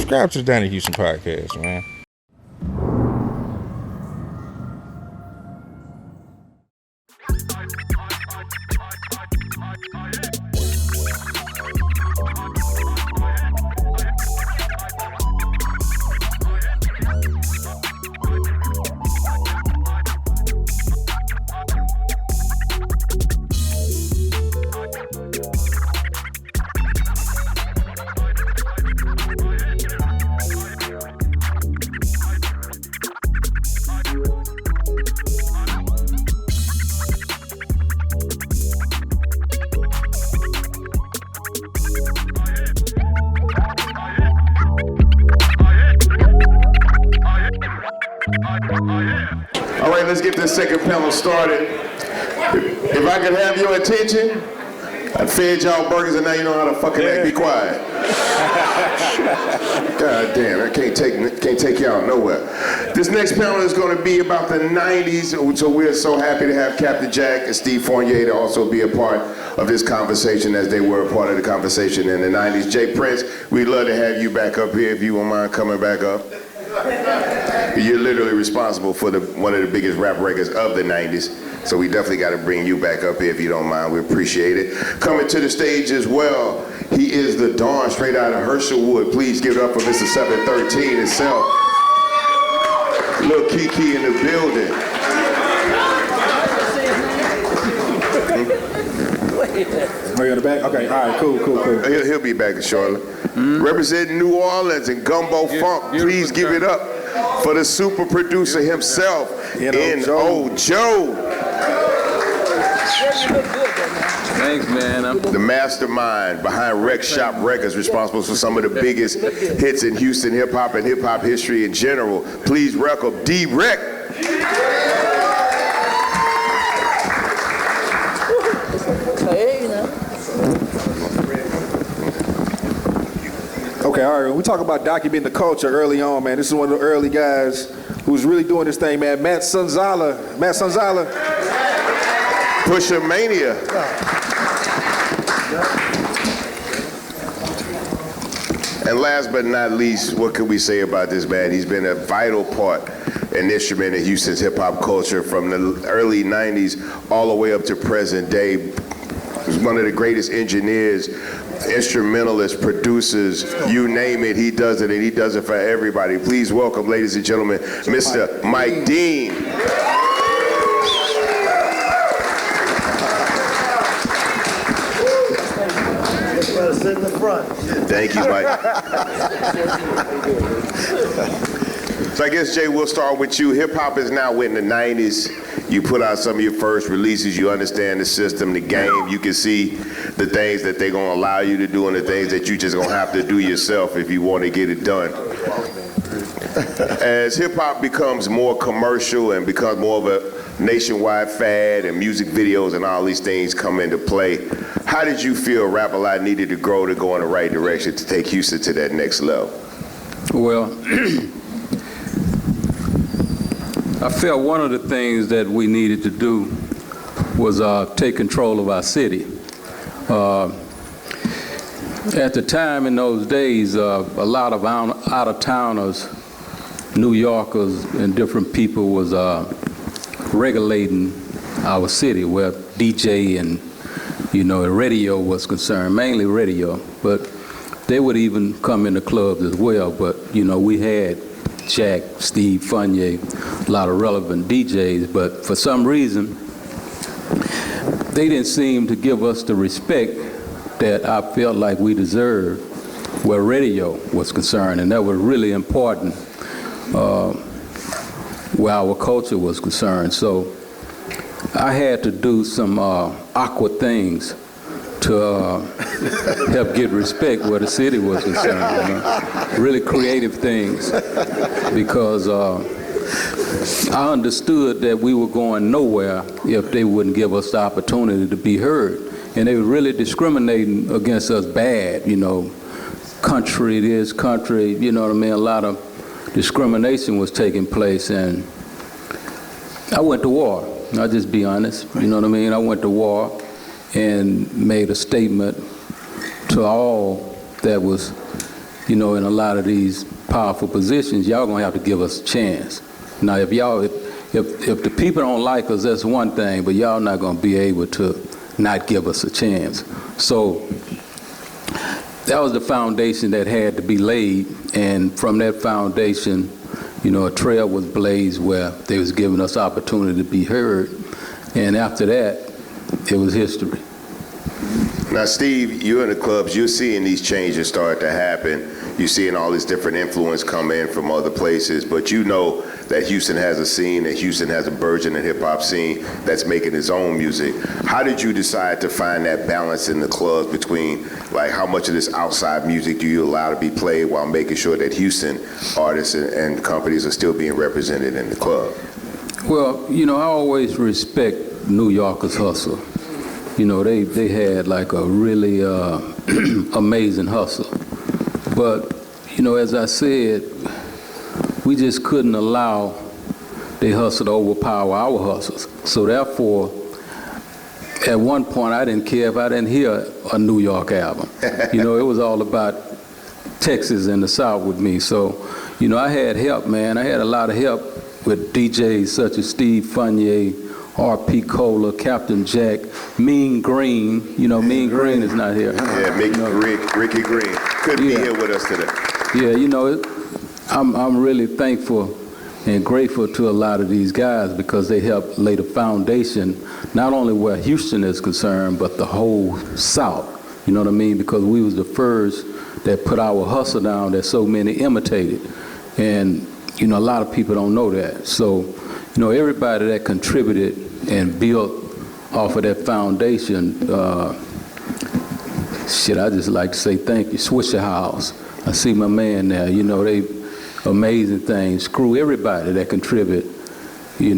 subscribe to the Down in Houston podcast, man. All right, let's get this second panel started. If I could have your attention, I fed y'all burgers and now you know how to fucking act. Be quiet. God damn, I can't take y'all nowhere. This next panel is going to be about the 90s, so we're so happy to have Captain Jack and Steve Fournier to also be a part of this conversation as they were a part of the conversation in the 90s. Jay Prince, we'd love to have you back up here if you won't mind coming back up. You're literally responsible for one of the biggest rap records of the 90s, so we definitely got to bring you back up here if you don't mind. We appreciate it. Coming to the stage as well, he is the Dawn straight out of Herschelwood. Please give it up for Mr. 713 himself. Lil Keke in the building. Are you in the back? Okay, all right, cool. He'll be back shortly. Representing New Orleans and Gumbo Funk, please give it up for the super producer himself, N.O. Joe. Thanks, man. The mastermind behind Wreckshop Records, responsible for some of the biggest hits in Houston hip-hop and hip-hop history in general. Please welcome D-Reck. Okay, all right. When we talk about documenting the culture early on, man, this is one of the early guys who's really doing this thing, man. Matt Sonzala. Pusha Mania. And last but not least, what can we say about this man? He's been a vital part, an instrument in Houston's hip-hop culture from the early 90s all the way up to present day. He's one of the greatest engineers, instrumentalists, producers, you name it, he does it, and he does it for everybody. Please welcome, ladies and gentlemen, Mr. Mike Dean. Sit in the front. Thank you, Mike. So I guess, Jay, we'll start with you. Hip-hop is now in the 90s. You put out some of your first releases. You understand the system, the game. You can see the things that they're going to allow you to do and the things that you just going to have to do yourself if you want to get it done. As hip-hop becomes more commercial and becomes more of a nationwide fad and music videos and all these things come into play, how did you feel Rap-A-Lot needed to grow in the right direction to take Houston to that next level? Well, I felt one of the things that we needed to do was take control of our city. At the time in those days, a lot of out-of-towners, New Yorkers, and different people was regulating our city, where DJ and radio was concerned, mainly radio, but they would even come in the clubs as well. But we had Jack, Steve Fournier, a lot of relevant DJs, but for some reason, they didn't seem to give us the respect that I felt like we deserved where radio was concerned, and that was really important where our culture was concerned. So I had to do some awkward things to help get respect where the city was concerned. Really creative things, because I understood that we were going nowhere if they wouldn't give us the opportunity to be heard. And they were really discriminating against us bad, country this, country, a lot of discrimination was taking place. And I went to war. I'll just be honest, I went to war and made a statement to all that was in a lot of these powerful positions, y'all gonna have to give us a chance. Now, if the people don't like us, that's one thing, but y'all not gonna be able to not give us a chance. So that was the foundation that had to be laid, and from that foundation, a trail was blazed where they was giving us opportunity to be heard, and after that, it was history. Now, Steve, you're in the clubs, you're seeing these changes start to happen. You're seeing all this different influence come in from other places, but you know that Houston has a scene, that Houston has a burgeoning hip-hop scene that's making its own music. How did you decide to find that balance in the clubs between, like, how much of this outside music do you allow to be played while making sure that Houston artists and companies are still being represented in the club? Well, I always respect New Yorkers' hustle. They had like a really amazing hustle. But, as I said, we just couldn't allow their hustle to overpower our hustles. So therefore, at one point, I didn't care if I didn't hear a New York album. It was all about Texas and the South with me. So, I had help, man. I had a lot of help with DJs such as Steve Fournier, R.P. Cola, Captain Jack, Mean Green. Mean Green is not here. Yeah, Ricky Green. Couldn't be here with us today. Yeah, I'm really thankful and grateful to a lot of these guys because they helped lay the foundation, not only where Houston is concerned, but the whole South. You know what I mean? Because we was the first that put our hustle down that so many imitated. And, a lot of people don't know that. So, everybody that contributed and built off of that foundation, I just like to say thank you. Swisher House, I see my man there, they amazing things. Screw everybody that contribute, it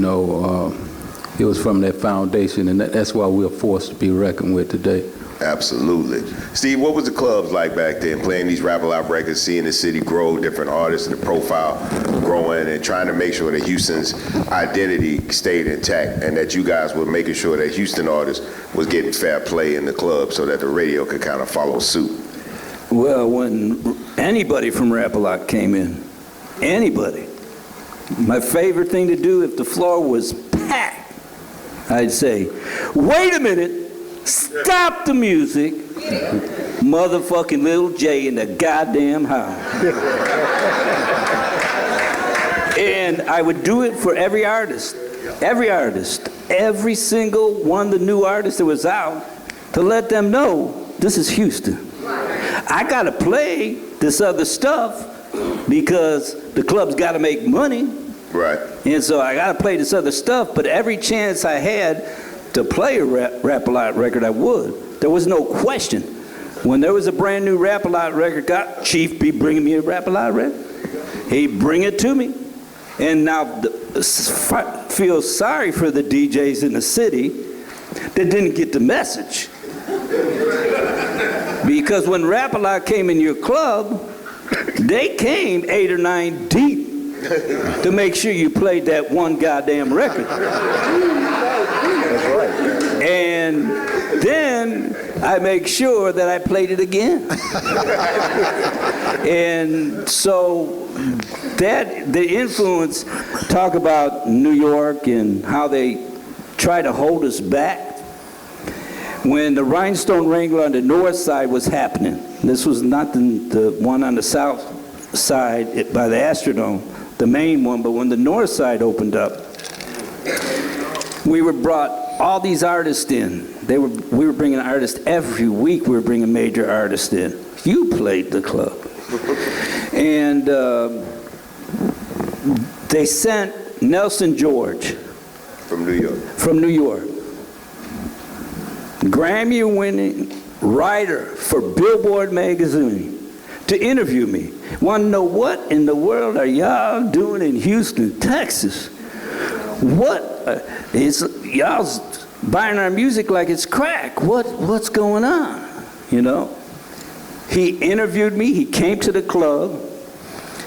was from that foundation, and that's why we're forced to be reckoned with today. Absolutely. Steve, what was the clubs like back then, playing these Wreckshop Records, seeing the city grow, different artists and the profile growing, and trying to make sure that Houston's identity stayed intact and that you guys were making sure that Houston artists was getting fair play in the club so that the radio could kind of follow suit? Well, when anybody from Rap-A-Lot came in, anybody, my favorite thing to do if the floor was packed, I'd say, wait a minute, stop the music, motherfucking Lil J in the goddamn house. And I would do it for every artist, every single one of the new artists that was out, to let them know this is Houston. I gotta play this other stuff because the club's gotta make money. Right. And so I gotta play this other stuff, but every chance I had to play a Rap-A-Lot record, I would. There was no question. When there was a brand new Rap-A-Lot record, Chief be bringing me a Rap-A-Lot record. He'd bring it to me. And now feel sorry for the DJs in the city that didn't get the message. Because when Rap-A-Lot came in your club, they came 8 or 9 deep to make sure you played that one goddamn record. And then I make sure that I played it again. And so that the influence, talk about New York and how they try to hold us back. When the Rhinestone Wrangler on the north side was happening, this was not the one on the south side by the Astrodome, the main one, but when the north side opened up, we were brought all these artists in. We were bringing artists every week. We were bringing major artists in. You played the club. And they sent Nelson George. From New York. From New York. Grammy-winning writer for Billboard magazine to interview me. Want to know what in the world are y'all doing in Houston, Texas? What is y'all's buying our music like it's crack? What's going on? He interviewed me. He came to the club,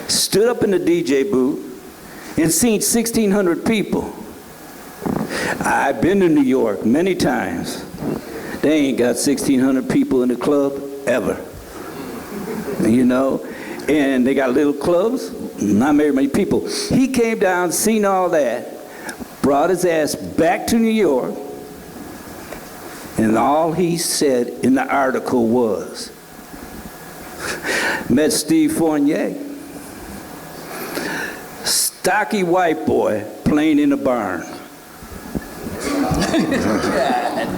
stood up in the DJ booth, and seen 1,600 people. I've been to New York many times. They ain't got 1,600 people in the club ever. And they got little clubs, not very many people. He came down, seen all that, brought his ass back to New York, and all he said in the article was, met Steve Fournier, stocky white boy playing in a barn.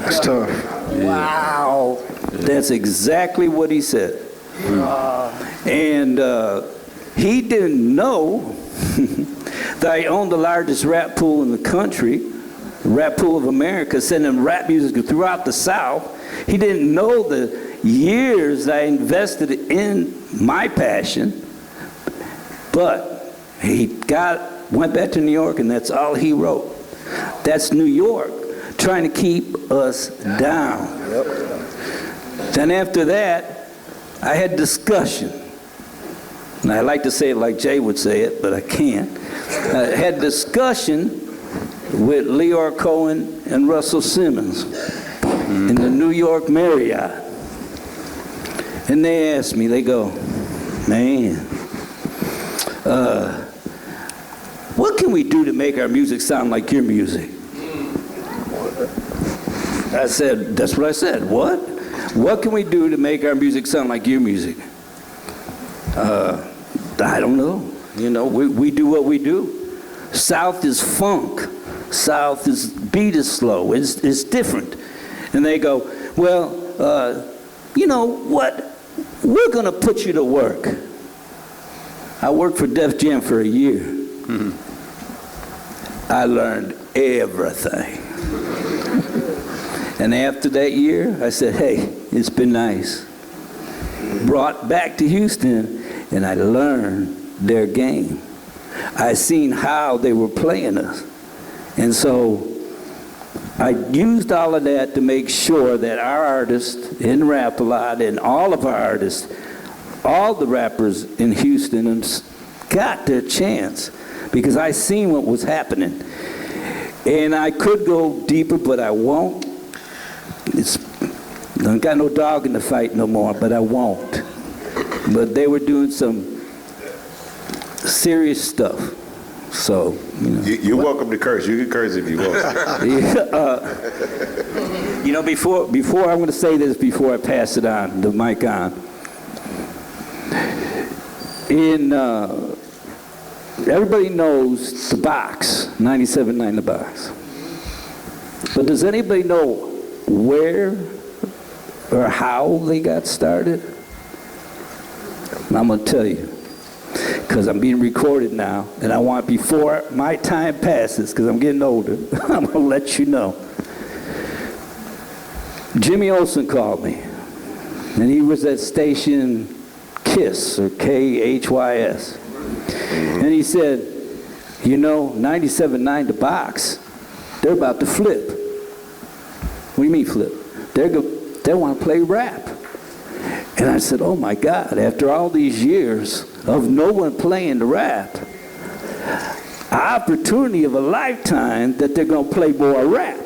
It's tough. Wow. That's exactly what he said. And he didn't know that I owned the largest rap pool in the country, Rap Pool of America, sending rap music throughout the South. He didn't know the years I invested in my passion, but he went back to New York, and that's all he wrote. That's New York trying to keep us down. Then after that, I had discussion. And I like to say it like Jay would say it, but I can't. I had discussion with Leor Cohen and Russell Simmons in the New York Marriott. And they asked me, they go, man, what can we do to make our music sound like your music? I said, that's what I said. What? What can we do to make our music sound like your music? I don't know. You know, we do what we do. South is funk. South is beat is slow. It's different. And they go, well, you know what? We're going to put you to work. I worked for Def Jam for a year. Mm-hmm. I learned everything. And after that year, I said, hey, it's been nice. Brought back to Houston, and I learned their game. I seen how they were playing us. And so I used all of that to make sure that our artists in Rap-A-Lot and all of our artists, all the rappers in Houston got their chance, because I seen what was happening. And I could go deeper, but I won't. I don't got no dog in the fight no more, but I won't. But they were doing some serious stuff. So, you know. You're welcome to curse. You can curse if you want. You know, before I'm going to say this before I pass it on, the mic on. Everybody knows the box, 97.9 The Box. But does anybody know where or how they got started? I'm going to tell you, because I'm being recorded now, and I want, before my time passes, because I'm getting older, I'm going to let you know. Jimmy Olsen called me, and he was at station KISS, or KHYS. And he said, you know, 97.9 The Box, they're about to flip. What do you mean flip? They want to play rap. And I said, oh my God, after all these years of no one playing the rap, opportunity of a lifetime that they're going to play more rap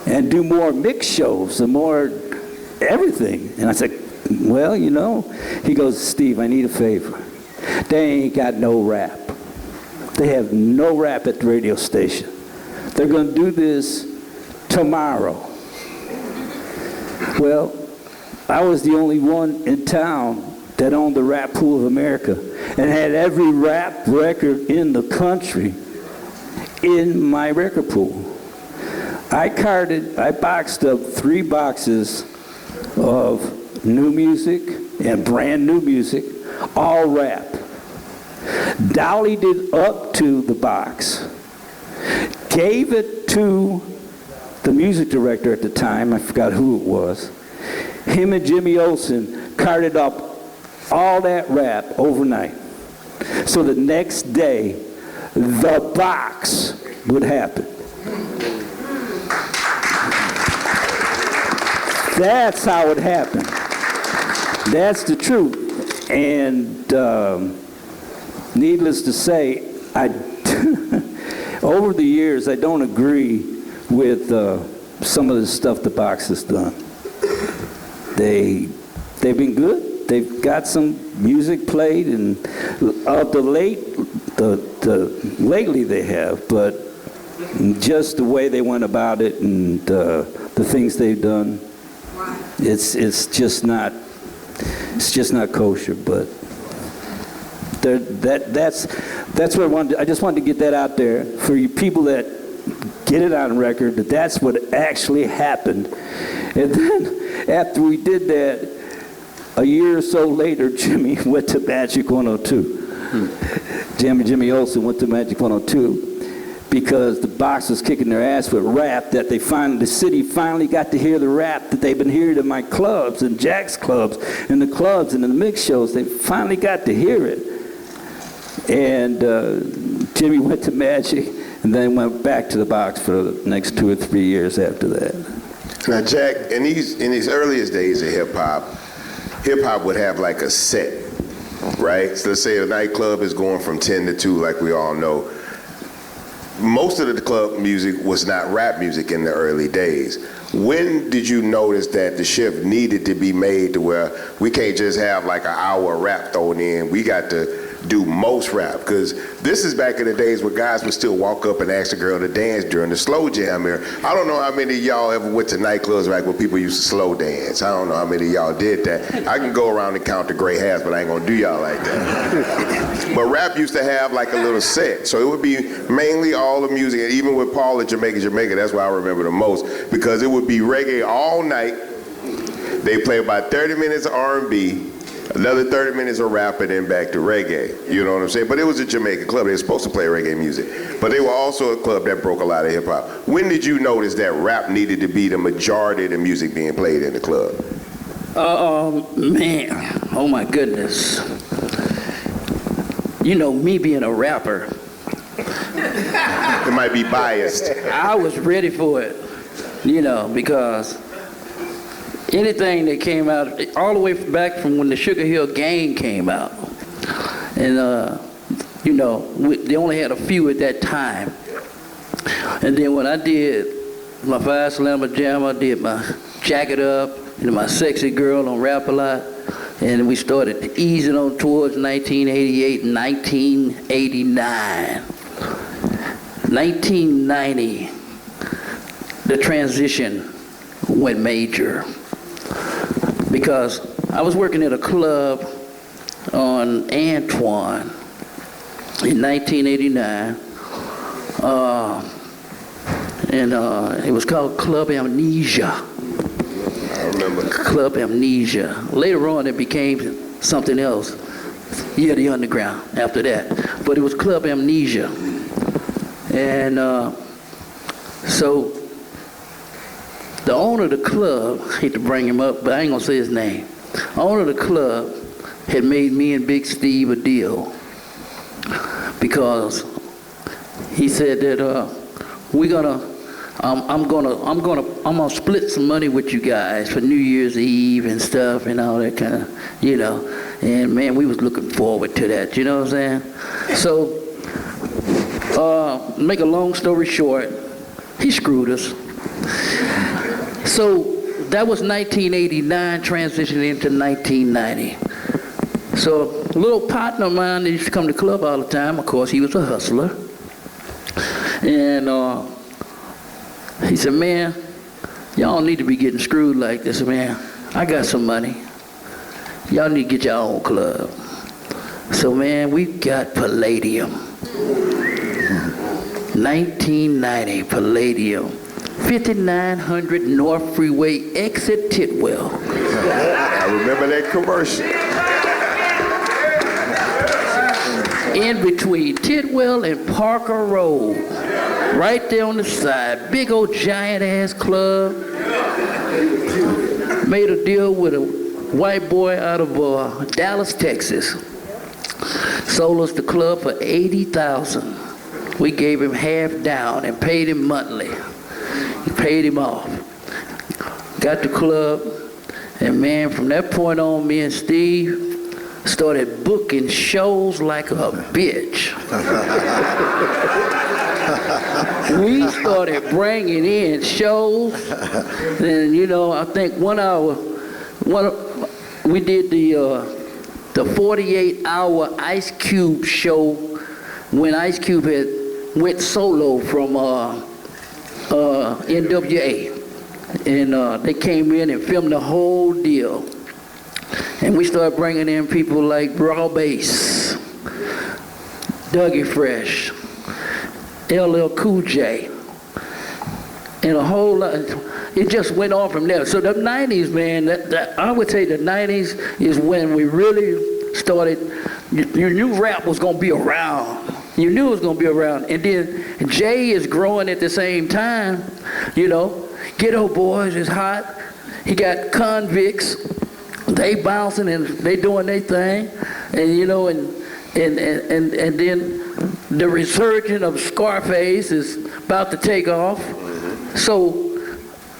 and do more mix shows and more everything. And I said, well, you know. He goes, Steve, I need a favor. They ain't got no rap. They have no rap at the radio station. They're going to do this tomorrow. Well, I was the only one in town that owned the Rap Pool of America and had every rap record in the country in my record pool. I boxed up 3 boxes of new music and brand new music, all rap. Dollied it up to the box, gave it to the music director at the time, I forgot who it was. Him and Jimmy Olsen carted up all that rap overnight. So the next day, the box would happen. That's how it happened. That's the truth. And needless to say, over the years, I don't agree with some of the stuff the box has done. They've been good. they've got some music played, and lately they have, but just the way they went about it and the things they've done, it's just not kosher. But that's what I just wanted to get that out there for you people that get it on record, that's what actually happened. And then after we did that, a year or so later, Jimmy went to Magic 102. Jimmy Olsen went to Magic 102 because the box was kicking their ass with rap, that the city finally got to hear the rap that they've been hearing in my clubs and Jack's clubs and the clubs and in the mix shows. They finally got to hear it. And Jimmy went to Magic and then went back to the box for the next 2 or 3 years after that. Now, Jack, in these earliest days of hip-hop would have like a set, right? So let's say a nightclub is going from 10 to 2, like we all know. Most of the club music was not rap music in the early days. When did you notice that the shift needed to be made to where we can't just have like an hour of rap thrown in? We got to do most rap, because this is back in the days where guys would still walk up and ask a girl to dance during the slow jam here. I don't know how many of y'all ever went to nightclubs like where people used to slow dance. I don't know how many of y'all did that. I can go around and count the gray hairs, but I ain't gonna do y'all like that. But rap used to have like a little set, so it would be mainly all the music, and even with Paul at Jamaica, that's what I remember the most, because it would be reggae all night. They play about 30 minutes of R&B, another 30 minutes of rap, and then back to reggae. You know what I'm saying? But it was a Jamaican club. They were supposed to play reggae music. But they were also a club that broke a lot of hip-hop. When did you notice that rap needed to be the majority of the music being played in the club? Man, oh my goodness. You know, me being a rapper, It might be biased. I was ready for it, you know, because anything that came out, all the way back from when the Sugar Hill Gang came out, and you know, they only had a few at that time. And then when I did my Five Slammer Jam, I did my Jack It Up and my Sexy Girl on Rap A Lot, and we started easing on towards 1988 and 1989. 1990, the transition went major, because I was working at a club on Antoine in 1989, and it was called Club Amnesia. I remember. Club Amnesia. Later on, it became something else. Yeah, the Underground after that. But it was Club Amnesia. And so the owner of the club, I hate to bring him up, but I ain't gonna say his name. The owner of the club had made me and Big Steve a deal, because he said that I'm gonna split some money with you guys for New Year's Eve and stuff and all that kind of, you know. And man, we was looking forward to that, you know what I'm saying? So, make a long story short, he screwed us. So that was 1989, transitioning into 1990. So a little partner of mine that used to come to the club all the time, of course, he was a hustler. And he said, man, y'all need to be getting screwed like this, man. I got some money. Y'all need to get your own club. So, man, we got Palladium. 1990 Palladium. 5900 North Freeway, exit Tidwell. I remember that commercial. In between Tidwell and Parker Road. Right there on the side. Big old giant ass club. Made a deal with a white boy out of Dallas, Texas. Sold us the club for $80,000. We gave him half down and paid him monthly. Paid him off. Got the club, and man, from that point on, me and Steve started booking shows like a bitch. We started bringing in shows, and you know, I think 1 hour, we did the 48-hour Ice Cube show when Ice Cube had went solo from NWA. And they came in and filmed the whole deal. And we started bringing in people like Raw Bass, Dougie Fresh, LL Cool J, and a whole lot. It just went on from there. So the 90s, man, I would say the 90s is when we really started, you knew rap was going to be around. You knew it was going to be around. And then Jay is growing at the same time, you know. Ghetto Boys is hot. He got Convicts. They bouncing and they doing their thing. And, you know, and then the resurgence of Scarface is about to take off. So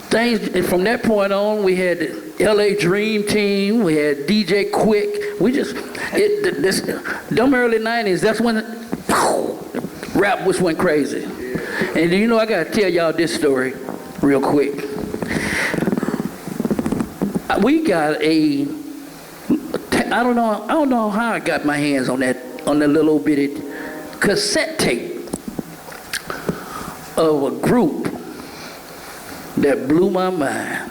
things, from that point on, we had the LA Dream Team, we had DJ Quick. We just, them early 90s, that's when rap was went crazy. And you know, I gotta tell y'all this story real quick. We got I don't know how I got my hands on the little bitty cassette tape of a group that blew my mind.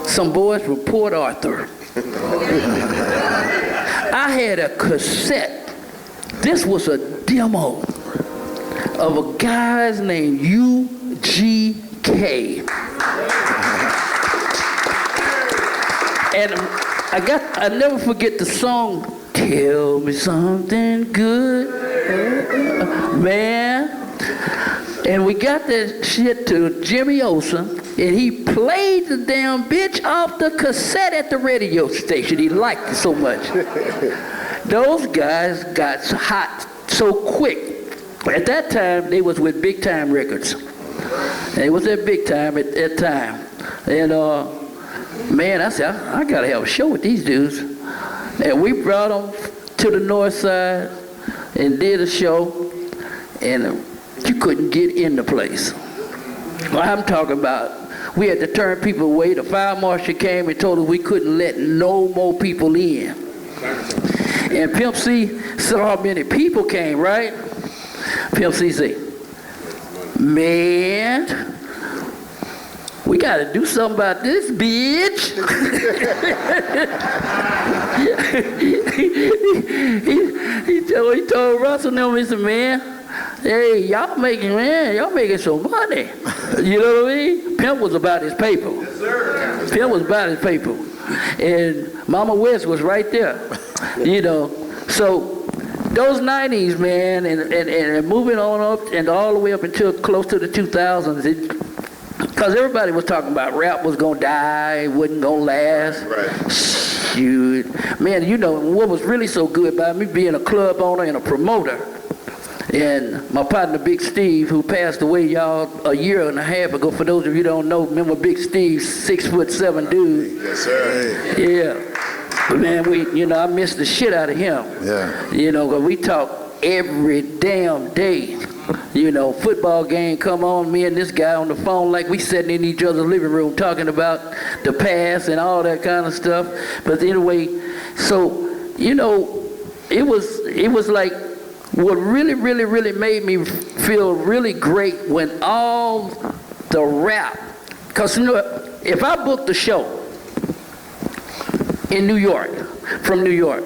Some boys from Port Arthur. I had a cassette. This was a demo of a guy named UGK. And I never forget the song, Tell Me Something Good, man. And we got that shit to Jimmy Olsen, and he played the damn bitch off the cassette at the radio station. He liked it so much. Those guys got hot so quick. At that time, they was with Big Time Records. They was at Big Time at that time. And man, I said, I gotta have a show with these dudes. And we brought them to the north side and did a show, and you couldn't get in the place. Well, I'm talking about, we had to turn people away. The fire marshal came and told us we couldn't let no more people in. And Pimp C saw how many people came, right? Pimp C said, man, we got to do something about this, bitch. he told Russell, he said, man, hey, y'all making some money. You know what I mean? Pimp was about his paper. Yes, sir. Pimp was about his paper. And Mama West was right there. You know, so those 90s, man, and moving on up and all the way up until close to the 2000s, because everybody was talking about rap was going to die, wasn't going to last. Right. Shoot. Man, you know, what was really so good about me being a club owner and a promoter, and my partner Big Steve, who passed away, y'all, a year and a half ago. For those of you who don't know, remember Big Steve, 6'7" dude. Yes, sir. Yeah. But man, I missed the shit out of him. Yeah. You know, because we talk every damn day. You know, football game come on, me and this guy on the phone like we sitting in each other's living room talking about the past and all that kind of stuff. But anyway, so, you know, it was like, what really, really, really made me feel really great when all the rap, because you know, if I booked a show in New York, from New York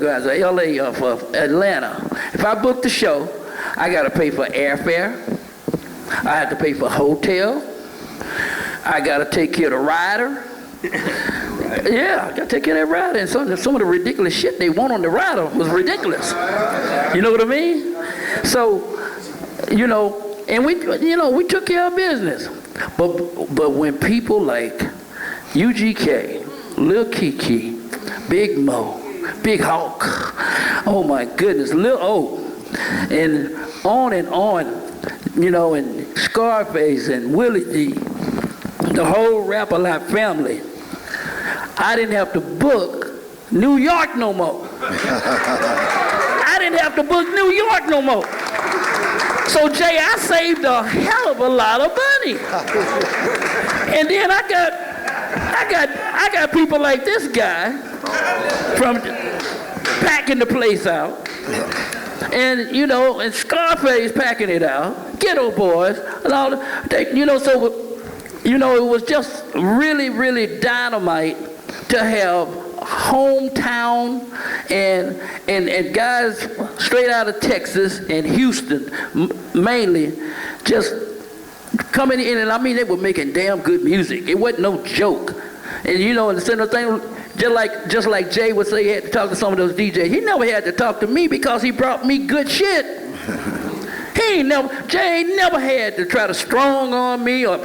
guys, or LA, or Atlanta, if I booked the show, I got to pay for airfare, I had to pay for hotel, I got to take care of the rider. Yeah, I got to take care of that rider. And some of the ridiculous shit they want on the rider was ridiculous. You know what I mean? So, you know, and we took care of business. But when people like UGK, Lil Keke, Big Mo, Big Hawk, oh my goodness, Lil O, and on, you know, and Scarface and Willie D, the whole Rap-A-Lot family, I didn't have to book New York no more. I didn't have to book New York no more. So Jay, I saved a hell of a lot of money. And then I I got people like this guy from packing the place out. And, you know, and Scarface packing it out, Ghetto Boys, and all that. You know, so, you know, it was just really, really dynamite to have hometown and guys straight out of Texas and Houston, mainly, just coming in. And I mean, they were making damn good music. It wasn't no joke. And, you know, and the same thing, just like Jay would say he had to talk to some of those DJs. He never had to talk to me because he brought me good shit. Jay ain't never had to try to strong on me or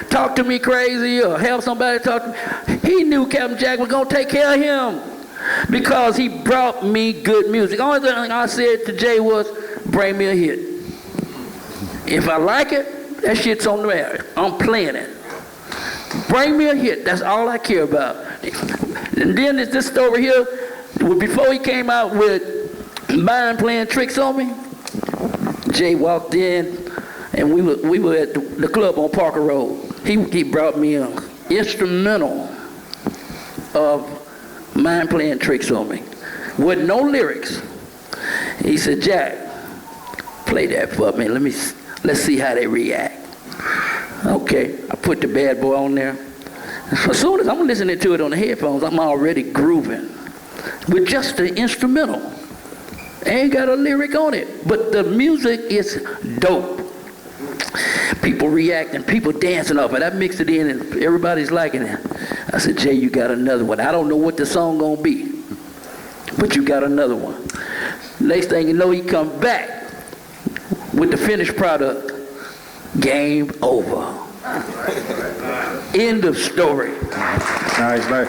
talk to me crazy or have somebody talk to me. He knew Captain Jack was gonna take care of him because he brought me good music. Only thing I said to Jay was, bring me a hit. If I like it, that shit's on the air. I'm playing it. Bring me a hit. That's all I care about. And then there's this story here. Before he came out with Mind Playing Tricks on Me, Jay walked in, and we were at the club on Parker Road. He brought me an instrumental of Mind Playing Tricks on Me with no lyrics. He said, Jack, play that for me. Let's see how they react. Okay, I put the bad boy on there. As soon as I'm listening to it on the headphones, I'm already grooving with just the instrumental. Ain't got a lyric on it, but the music is dope. People reacting, people dancing off it. I mixed it in and everybody's liking it. I said, Jay, you got another one. I don't know what the song gonna be, but you got another one. Next thing you know, he come back with the finished product. Game over. End of story. Nice, nice.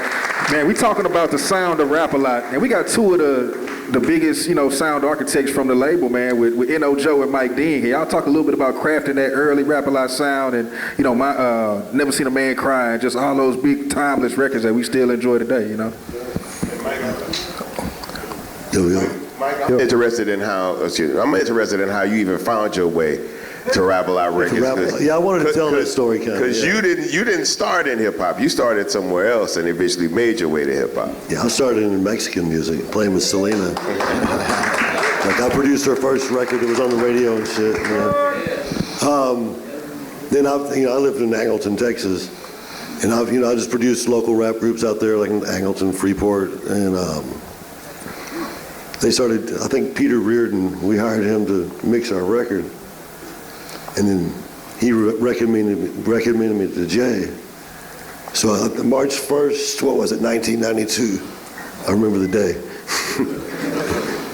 Man, we talking about the sound of rap a lot, and we got two of the biggest, you know, sound architects from the label, man, with N.O. Joe and Mike Dean here. Y'all talk a little bit about crafting that early Rap a Lot sound, and you know, my Never Seen a Man Cry, and just all those big timeless records that we still enjoy today, you know. I'm interested in how you even found your way to Rap a Lot Records. Yeah, I wanted to tell that story, kind of. Because you didn't start in hip hop. You started somewhere else and eventually made your way to hip hop. Yeah, I started in Mexican music, playing with Selena. Like I produced her first record that was on the radio and shit. You know. Then I lived in Angleton, Texas, and I just produced local rap groups out there, like in Angleton, Freeport, and they started. I think Peter Reardon. We hired him to mix our record. And then he recommended me to Jay. So March 1st, what was it, 1992? I remember the day.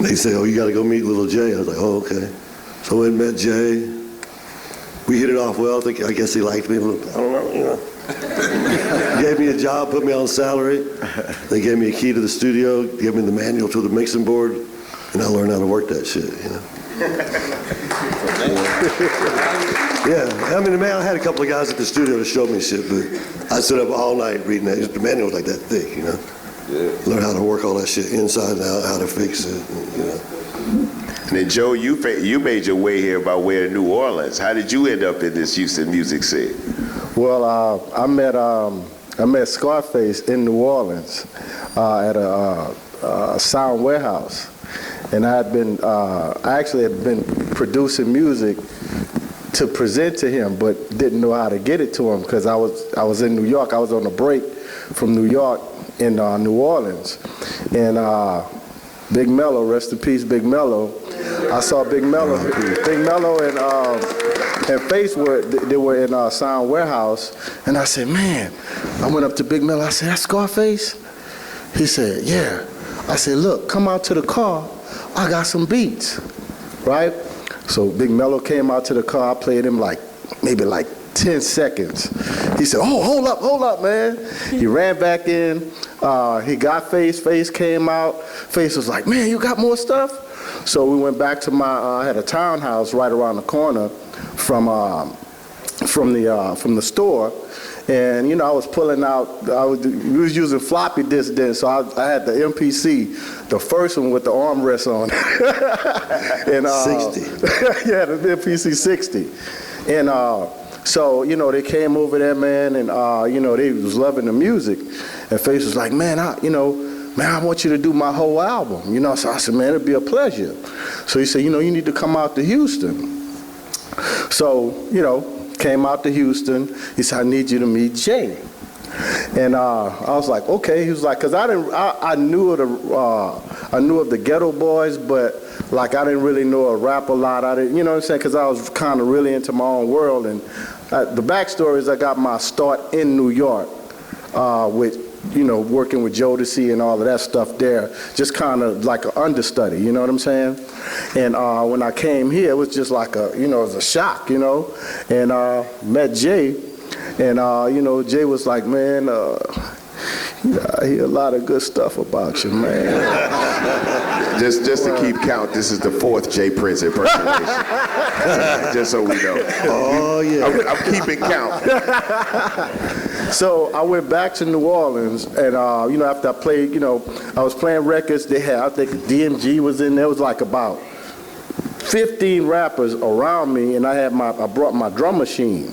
They said, oh, you got to go meet Little Jay. I was like, oh, okay. So I went and met Jay. We hit it off well. I guess he liked me. I don't know, you know. Gave me a job, put me on salary. They gave me a key to the studio, gave me the manual to the mixing board, and I learned how to work that shit, you know. Yeah, I mean, man, I had a couple of guys at the studio to show me shit, but I stood up all night reading that. The manual was like that thick, you know. Yeah. Learn how to work all that shit inside and out, how to fix it, you know. And then Joe, you made your way here by way of New Orleans. How did you end up in this Houston music scene? Well, I met Scarface in New Orleans at a sound warehouse. And I actually had been producing music to present to him, but didn't know how to get it to him because I was in New York. I was on a break from New York in New Orleans, and Big Mello, rest in peace, Big Mello. I saw Big Mello and Face they were in a sound warehouse, and I said, man, I went up to Big Mello. I said, that's Scarface? He said, yeah. I said, look, come out to the car. I got some beats, right? So Big Mello came out to the car. I played him maybe 10 seconds. He said, oh, hold up, man. He ran back in. He got Face. Face came out. Face was like, man, you got more stuff? So we went back to I had a townhouse right around the corner from the store. And, you know, I was pulling out, we was using floppy disk then, so I had the MPC, the first one with the armrest on it. And, 60. Yeah, the MPC 60. And So, you know, they came over there, man, and, you know, they was loving the music. And Face was like, man, I want you to do my whole album. You know, so I said, man, it'd be a pleasure. So he said, you know, you need to come out to Houston. So, you know, came out to Houston. He said, I need you to meet Jay. And I was like, okay. He was like, cause I knew of the Ghetto Boys, but like I didn't really know a rap a lot. I didn't, you know what I'm saying? Cause I was kind of really into my own world. And the backstory is I got my start in New York with, you know, working with Jodeci and all of that stuff there, just kind of like an understudy, you know what I'm saying? And when I came here, it was just like it was a shock, you know? And met Jay, and, you know, Jay was like, man, I hear a lot of good stuff about you, man. Just to keep count, this is the 4th Jay Prince impersonation. Just so we know. Oh, yeah. I'm keeping count. So I went back to New Orleans, and you know, after I played, you know, I was playing records. They had, I think DMG was in there. It was like about 15 rappers around me, and I brought my drum machine.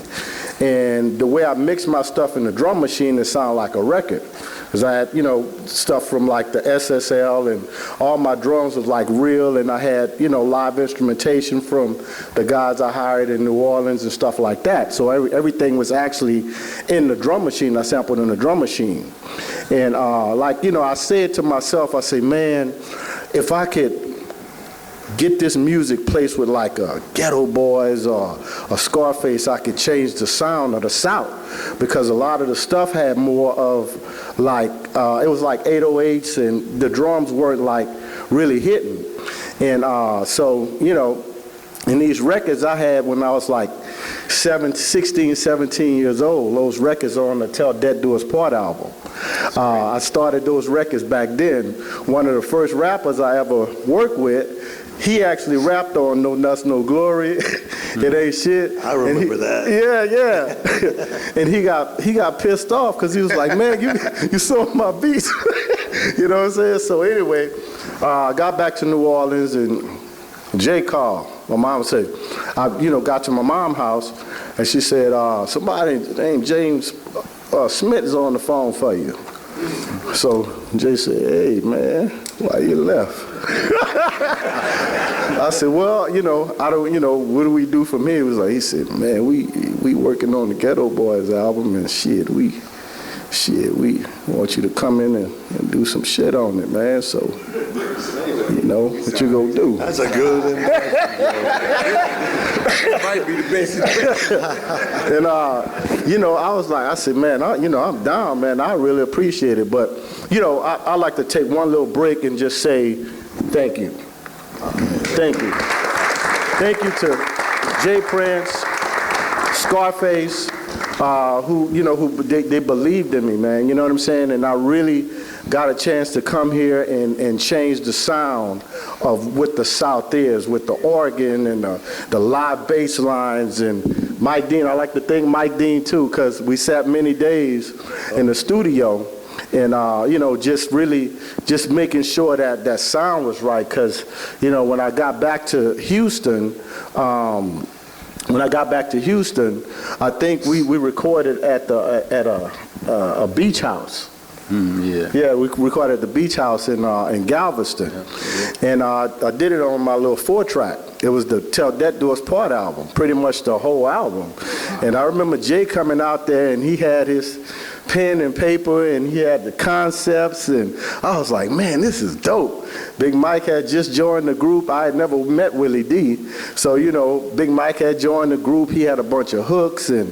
And the way I mixed my stuff in the drum machine, it sounded like a record. Because I had, you know, stuff from like the SSL, and all my drums was like real, and I had, you know, live instrumentation from the guys I hired in New Orleans and stuff like that. So everything was actually in the drum machine. I sampled in the drum machine. And like, you know, I said to myself, I say, man, if I could get this music placed with like a Ghetto Boys or a Scarface, I could change the sound of the South, because a lot of the stuff had more of like, it was like 808s, and the drums weren't like really hitting. And so, you know, in these records I had when I was like 16, 17 years old, those records are on the Till Death Do Us Part album. I started those records back then. One of the first rappers I ever worked with, he actually rapped on No Nuts, No Glory. It ain't shit. I remember that. Yeah. And he got pissed off because he was like, man, you stole my beats. You know what I'm saying? So anyway, I got back to New Orleans, and Jay called. My mom said, I got to my mom's house, and she said, somebody named James Smith is on the phone for you. So Jay said, hey, man, why you left? I said, well, you know, I don't, you know, what do we do from here? He said, man, we working on the Ghetto Boys album, and we want you to come in and do some shit on it, man. So, you know, what you gonna do? That's a good impression. Might be the best. And, you know, I was like, I said, man, I'm down, man. I really appreciate it. But, you know, I like to take one little break and just say thank you. Thank you. Thank you to Jay Prince, Scarface, who they believed in me, man. You know what I'm saying? And I really got a chance to come here and change the sound of what the South is, with the organ and the live bass lines. And Mike Dean, I like to thank Mike Dean too, because we sat many days in the studio, and you know, just making sure that sound was right. Because, you know, when I got back to Houston, I think we recorded at a beach house. Yeah, we recorded at the beach house in Galveston. Yeah. And I did it on my little 4-track. It was the Till Death Do Us Part album, pretty much the whole album. And I remember Jay coming out there, and he had his pen and paper, and he had the concepts, and I was like, man, this is dope. Big Mike had just joined the group. I had never met Willie D. So, you know, Big Mike had joined the group. He had a bunch of hooks, and,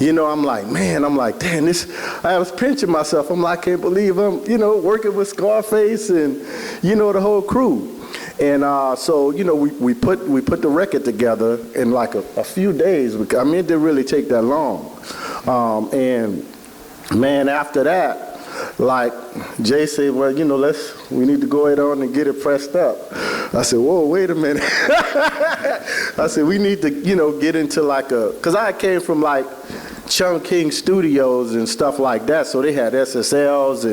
you know, I'm like, damn, I was pinching myself. I'm like, I can't believe I'm, you know, working with Scarface and, you know, the whole crew. And so, you know, we put the record together in like a few days. I mean, it didn't really take that long. And man, after that, like Jay said, well, you know, we need to go ahead on and get it pressed up. I said, whoa, wait a minute. I said, we need to, you know, get into like because I came from like Chung King Studios and stuff like that, so they had SSLs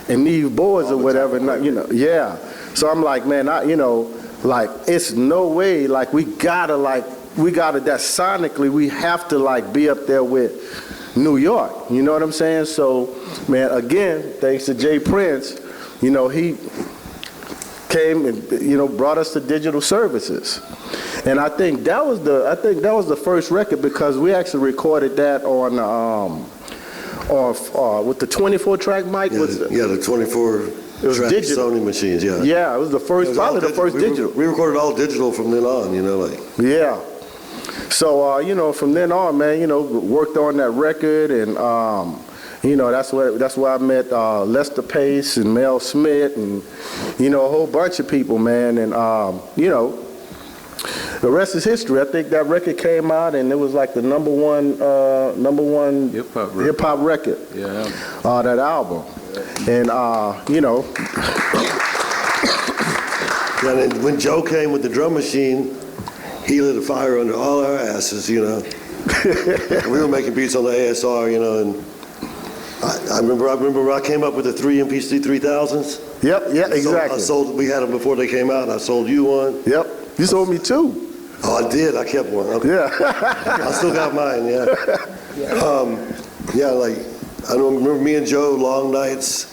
and Neve boards or whatever, you know, yeah. So I'm like, man, you know, like, it's no way, like, we gotta, like, that sonically we have to like be up there with New York. You know what I'm saying? So, man, again, thanks to Jay Prince, you know, he came and, you know, brought us the digital services. And I think that was the first record, because we actually recorded that on with the 24 track mic. Yeah, the 24 track digital. Sony machines, yeah. Yeah, it was the first, probably the first digital. We recorded all digital from then on, you know, like. Yeah. So, you know, from then on, man, you know, worked on that record, and, you know, that's where I met Lester Pace and Mel Smith, and, you know, a whole bunch of people, man. And, you know, the rest is history. I think that record came out, and it was like the number one hip-hop record. Yeah. That album. And, you know. Yeah, and when Joe came with the drum machine, he lit a fire under all our asses, you know. We were making beats on the ASR, you know, and I remember I came up with the 3 MPC 3000s. Yep, yeah, exactly. We had them before they came out, and I sold you one. Yep, you sold me 2. Oh, I did. I kept one. Okay. Yeah. I still got mine, yeah. Yeah, like, I remember me and Joe, long nights,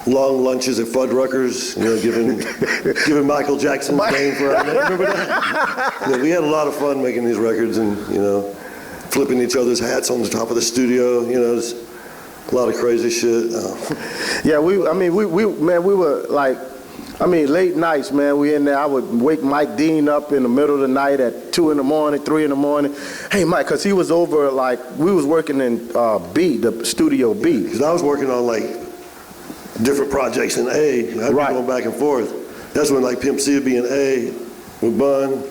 long lunches at Fuddruckers, you know, giving Michael Jackson the name for it. Remember that? Yeah, we had a lot of fun making these records, and, you know, flipping each other's hats on the top of the studio, you know, just a lot of crazy shit. Yeah, we were like, late nights, man. We in there. I would wake Mike Dean up in the middle of the night at 2 in the morning, 3 in the morning. Hey, Mike, because he was over, like, we was working in B, the Studio B. Because I was working on, like, different projects in A, and I'd be going back and forth. That's when, like, Pimp C would be in A with Bun,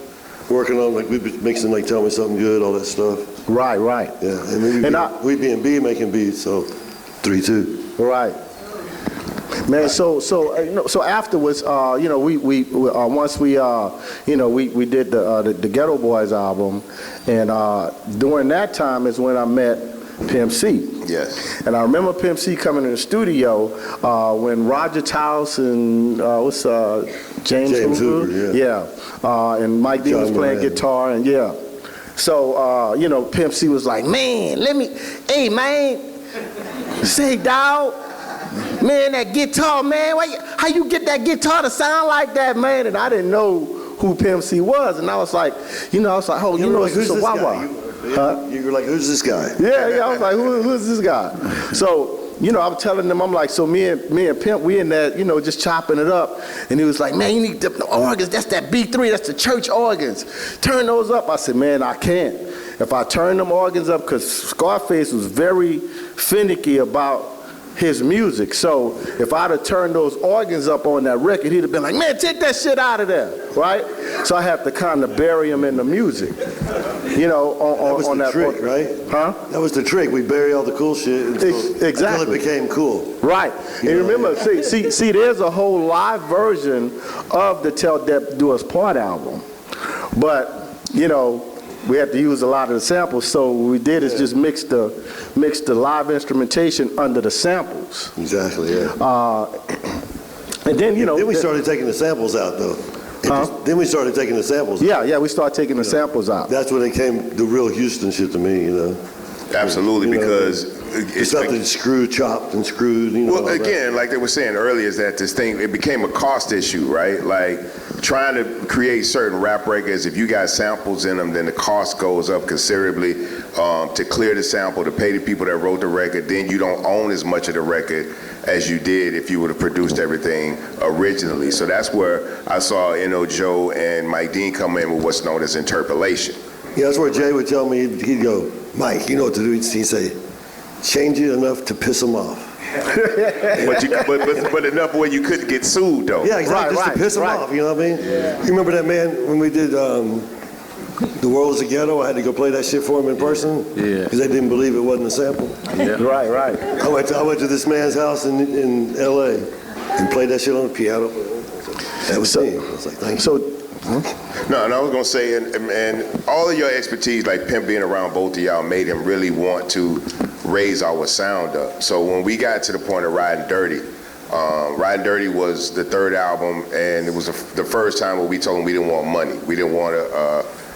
working on, like, we'd be mixing, like, Tell Me Something Good, all that stuff. Right. Yeah, and we'd be in B making beats, so 3-2. Right. Man, so afterwards, you know, we once we you know, we did the Ghetto Boys album, and during that time is when I met Pimp C. Yes. And I remember Pimp C coming in the studio when Roger Taus and James Hoover, yeah, and Mike D was playing guitar, and yeah. So you know, Pimp C was like, man, hey man, say dawg. Man, that guitar, man, how you get that guitar to sound like that, man? And I didn't know who Pimp C was, and I was like, you know, oh, you know, like, it's a Wawa. You were like, who's this guy? Yeah, I was like, who's this guy? So, you know, I was telling them, I'm like, so me and Pimp, we in there, you know, just chopping it up, and he was like, man, you need the organs, that's that B3, that's the church organs. Turn those up. I said, man, I can't. If I turn them organs up, because Scarface was very finicky about his music. So if I'd have turned those organs up on that record, he'd have been like, man, take that shit out of there, right? So I have to kind of bury him in the music, you know, on that trick, right? Huh? That was the trick. We bury all the cool shit exactly. until it became cool. Right. And remember, see, there's a whole live version of the Tell Depp Do Us Part album, but you know, we had to use a lot of the samples, so what we did is just mix the live instrumentation under the samples. Exactly, yeah. And then, you know... Then we started taking the samples out, though. Then we started taking the samples out. Yeah, we started taking the samples out. That's when it came the real Houston shit to me, you know. Absolutely, because... It's something screwed, chopped, and screwed, you know. Well, again, like they were saying earlier, is that this thing, it became a cost issue, right? Like, trying to create certain rap records, if you got samples in them, then the cost goes up considerably to clear the sample, to pay the people that wrote the record. Then you don't own as much of the record as you did if you would have produced everything originally. So that's where I saw N.O. Joe and Mike Dean come in with what's known as interpolation. Yeah, that's where Jay would tell me, he'd go, Mike, you know what to do? He'd say, change it enough to piss them off. but enough where you couldn't get sued, though. Yeah, exactly, just to piss them off, you know what I mean? Yeah. You remember that man when we did The World is a Ghetto? I had to go play that shit for him in person. Yeah. Because they didn't believe it wasn't a sample. Yeah. Right. I went to this man's house in L.A. and played that shit on the piano. That was me. I was like, thank you. No, and I was gonna say, and all of your expertise, like Pimp being around both of y'all, made him really want to raise our sound up. So when we got to the point of Riding Dirty was the third album, and it was the first time where we told him we didn't want money. We didn't want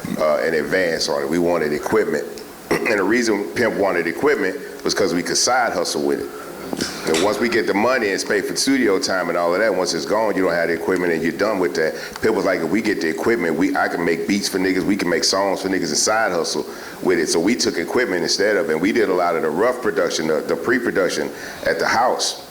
in advance on it. We wanted equipment. And the reason Pimp wanted equipment was because we could side hustle with it. And once we get the money and pay for studio time and all of that, once it's gone, you don't have the equipment and you're done with that. Pimp was like, if we get the equipment, I can make beats for niggas, we can make songs for niggas and side hustle with it. So we took equipment instead of, and we did a lot of the rough production, the pre-production at the house.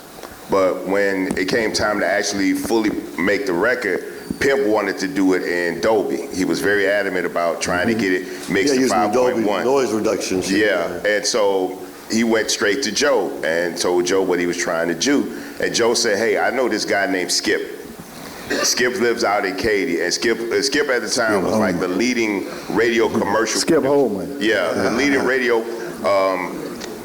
But when it came time to actually fully make the record, Pimp wanted to do it in Dolby. He was very adamant about trying to get it mixed to 5.1. Noise reductions. Yeah, and so he went straight to Joe and told Joe what he was trying to do. And Joe said, hey, I know this guy named Skip. Skip lives out in Katy, and Skip at the time was like the leading radio commercial. Skip Holman. Yeah, the leading radio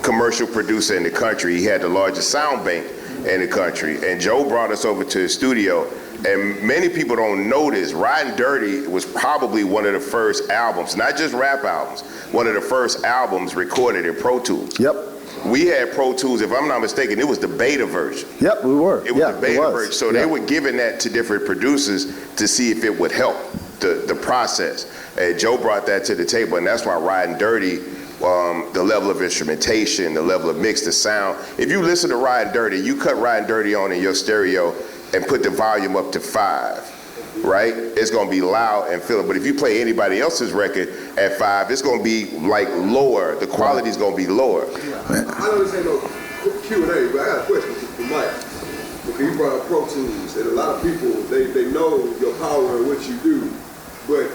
commercial producer in the country. He had the largest sound bank in the country. And Joe brought us over to his studio. And many people don't know this. Riding Dirty was probably one of the first albums, not just rap albums, one of the first albums recorded in Pro Tools. Yep. We had Pro Tools, if I'm not mistaken, it was the beta version. Yep, we were. It was the beta version. So they were giving that to different producers to see if it would help the process. And Joe brought that to the table, and that's why Riding Dirty, the level of instrumentation, the level of mix, the sound. If you listen to Riding Dirty, you cut Riding Dirty on in your stereo and put the volume up to 5, right? It's gonna be loud and feel it. But if you play anybody else's record at 5, it's gonna be like lower. The quality's gonna be lower. I know this ain't no Q&A, but I got a question for Mike. Okay, you brought up Pro Tools, and a lot of people, they know your power and what you do, but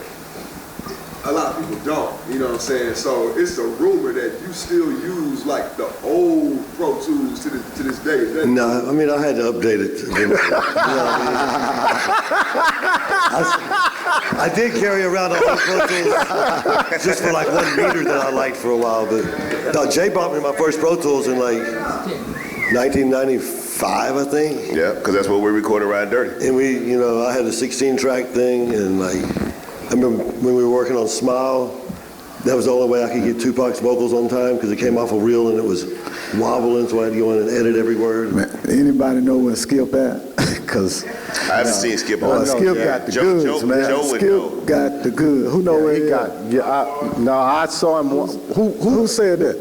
a lot of people don't, you know what I'm saying? So it's a rumor that you still use like the old Pro Tools to this day. No, I mean, I had to update it. You know what I did carry around all the Pro Tools just for like one meter that I liked for a while, but no, Jay bought me my first Pro Tools in like 1995, I think. Yeah, because that's what we recorded Riding Dirty. And we, you know, I had a 16-track thing, and like, I remember when we were working on Smile, that was the only way I could get Tupac's vocals on time because it came off a reel and it was wobbling, so I had to go in and edit every word. Man, anybody know where Skip at? Because I haven't seen Skip on Skip got the goods, man. Skip got the goods. Who know where he got? Yeah, no, I saw him. Who said that?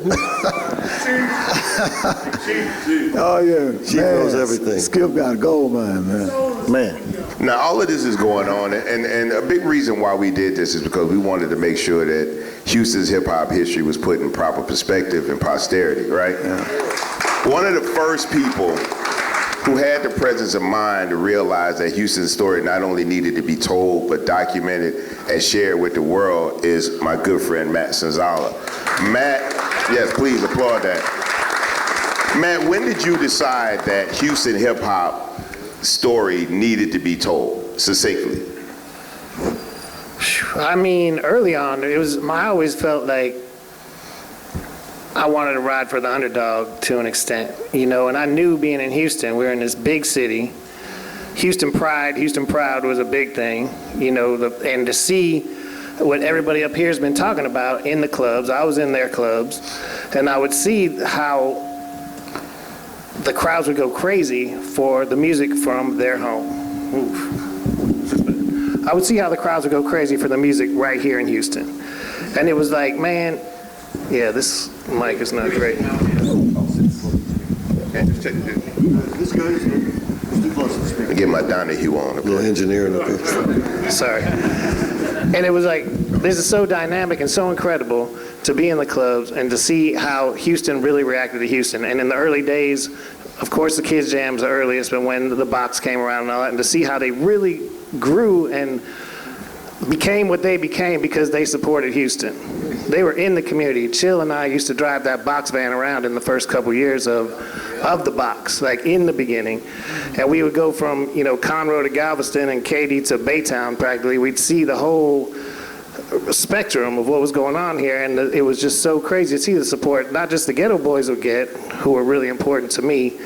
Oh yeah, She knows everything. Skip got a gold mine, man. Now, all of this is going on, and a big reason why we did this is because we wanted to make sure that Houston's hip-hop history was put in proper perspective and posterity, right? Yeah. One of the first people who had the presence of mind to realize that Houston's story not only needed to be told, but documented and shared with the world is my good friend, Matt Sonzala. Matt, yes, please applaud that. Matt, when did you decide that Houston hip-hop story needed to be told succinctly? I mean, early on, I always felt like I wanted to ride for the underdog to an extent, you know, and I knew being in Houston, we were in this big city. Houston Pride, Houston Proud was a big thing, you know, and to see what everybody up here has been talking about in the clubs, I was in their clubs, and I would see how the crowds would go crazy for the music from their home. Oof. I would see how the crowds would go crazy for the music right here in Houston. And it was like, man, yeah, this mic is not great. This guy's too close to the speaker. Get my Donnie on. Little engineering up here. Sorry. And it was like, this is so dynamic and so incredible to be in the clubs and to see how Houston really reacted to Houston. And in the early days, of course the Kids Jam's the earliest, but when the box came around and all that, and to see how they really grew and became what they became because they supported Houston. They were in the community. Chill and I used to drive that box van around in the first couple years of the box, like in the beginning. And we would go from, you know, Conroe to Galveston and Katy to Baytown practically. We'd see the whole spectrum of what was going on here, and it was just so crazy to see the support not just the Ghetto Boys would get, who were really important to me,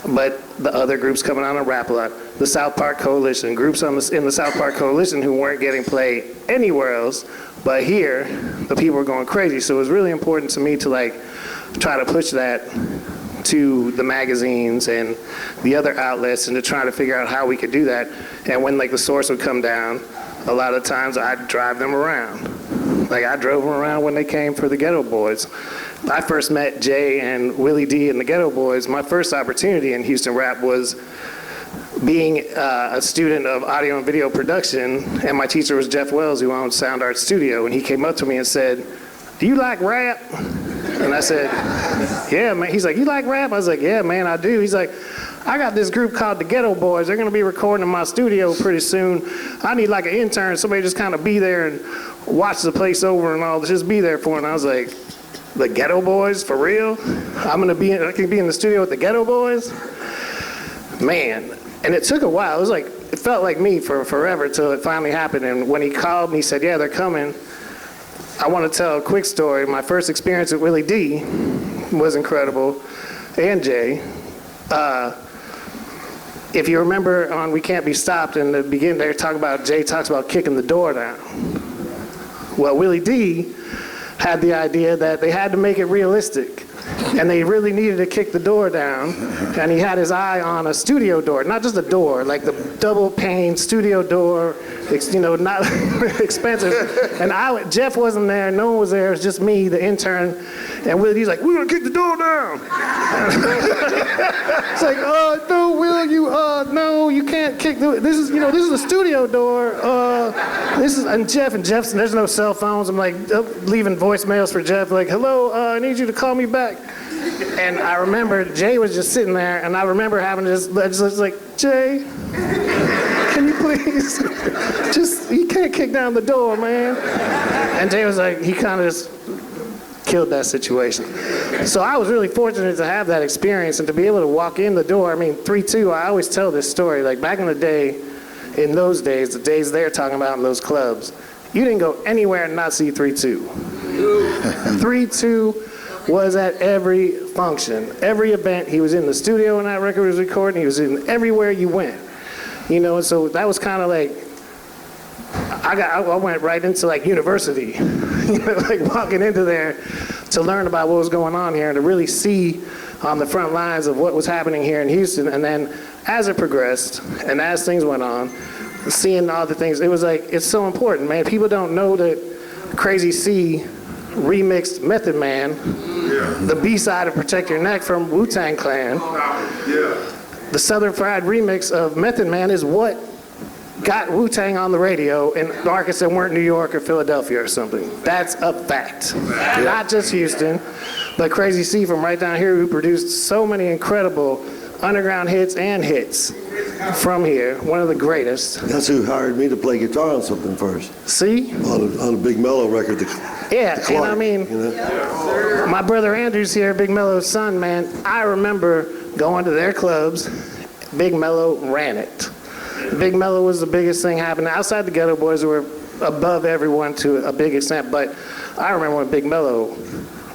but the other groups coming on and rap a lot. The South Park Coalition, groups in the South Park Coalition who weren't getting played anywhere else, but here, the people were going crazy. So it was really important to me to like try to push that to the magazines and the other outlets and to try to figure out how we could do that. And when like the Source would come down, a lot of times I'd drive them around. Like I drove them around when they came for the Ghetto Boys. I first met Jay and Willie D and the Ghetto Boys. My first opportunity in Houston rap was being a student of audio and video production, and my teacher was Jeff Wells, who owned Sound Art Studio, and he came up to me and said, "Do you like rap?" And I said, "Yeah, man." He's like, "You like rap?" I was like, "Yeah, man, I do." He's like, "I got this group called the Ghetto Boys. They're gonna be recording in my studio pretty soon. I need like an intern, somebody just kind of be there and watch the place over and all, just be there for it." And I was like, "The Ghetto Boys, for real? I can be in the studio with the Ghetto Boys?" Man, and it took a while. It was like, it felt like me for forever till it finally happened. And when he called me, he said, "Yeah, they're coming." I want to tell a quick story. My first experience with Willie D was incredible, and Jay. If you remember on We Can't Be Stopped, in the beginning, they talk about, Jay talks about kicking the door down. Well, Willie D had the idea that they had to make it realistic, and they really needed to kick the door down, and he had his eye on a studio door, not just a door, like the double pane studio door, not expensive. And Jeff wasn't there, no one was there, it was just me, the intern, and Willie's like, "We're gonna kick the door down." It's like, "No, Will, no, you can't kick this is a studio door. And Jeff's, there's no cell phones. I'm like leaving voicemails for Jeff, like, "Hello, I need you to call me back." And I remember Jay was just sitting there, and I remember having to just like, "Jay, can you please, you can't kick down the door, man." And Jay was like, he kind of just killed that situation. So I was really fortunate to have that experience and to be able to walk in the door. I mean, 3-2, I always tell this story, like back in the day, in those days, the days they're talking about in those clubs, you didn't go anywhere and not see 3-2. 3-2 was at every function, every event. He was in the studio when that record was recording. He was in everywhere you went. And so that was kind of like, I went right into like university, like walking into there to learn about what was going on here and to really see on the front lines of what was happening here in Houston. And then as it progressed and as things went on, seeing all the things, it was like, it's so important, man. People don't know that Crazy C remixed Method Man, the B-side of Protect Your Neck from Wu-Tang Clan. The Southern Fried remix of Method Man is what got Wu-Tang on the radio in markets that weren't New York or Philadelphia or something. That's a fact. Not just Houston, but Crazy C from right down here, who produced so many incredible underground hits and hits from here, one of the greatest. That's who hired me to play guitar on something first. See? On a Big Mellow record. Yeah, and I mean, my brother Andrew's here, Big Mellow's son, man. I remember going to their clubs. Big Mellow ran it. Big Mellow was the biggest thing happening. Outside the Ghetto Boys were above everyone to a big extent, but I remember when Big Mellow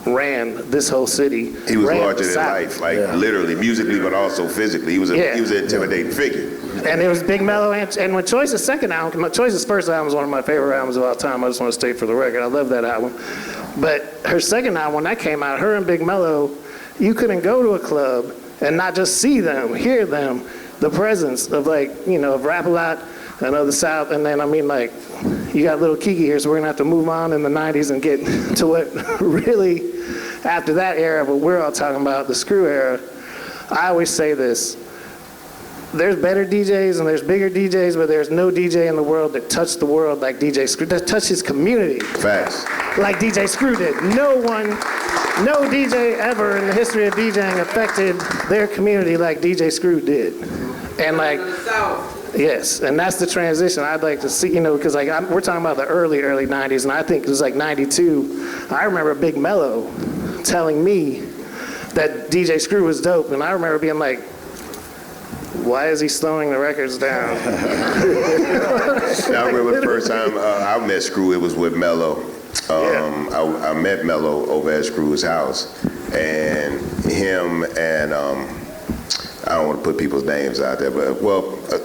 ran this whole city. He was larger than life, literally, musically, but also physically. He was an intimidating figure. And it was Big Mellow, and when Choice's second album, Choice's first album is one of my favorite albums of all time. I just want to state for the record, I love that album. But her second album, when that came out, her and Big Mellow, you couldn't go to a club and not just see them, hear them, the presence of of Rap-A-Lot and of the South. And then, you got Lil Keke here, so we're gonna have to move on in the 90s and get to what really, after that era, what we're all talking about, the Screw era. I always say this, there's better DJs and there's bigger DJs, but there's no DJ in the world that touched the world like DJ Screw, that touched his community. Facts. Like DJ Screw did. No DJ ever in the history of DJing affected their community like DJ Screw did. And yes, and that's the transition I'd like to see, because we're talking about the early 90s, and I think it was like 92. I remember Big Mellow telling me that DJ Screw was dope, and I remember being like, why is he slowing the records down? I remember the first time I met Screw, it was with Mello. I met Mello over at Screw's house, and him and I don't want to put people's names out there, but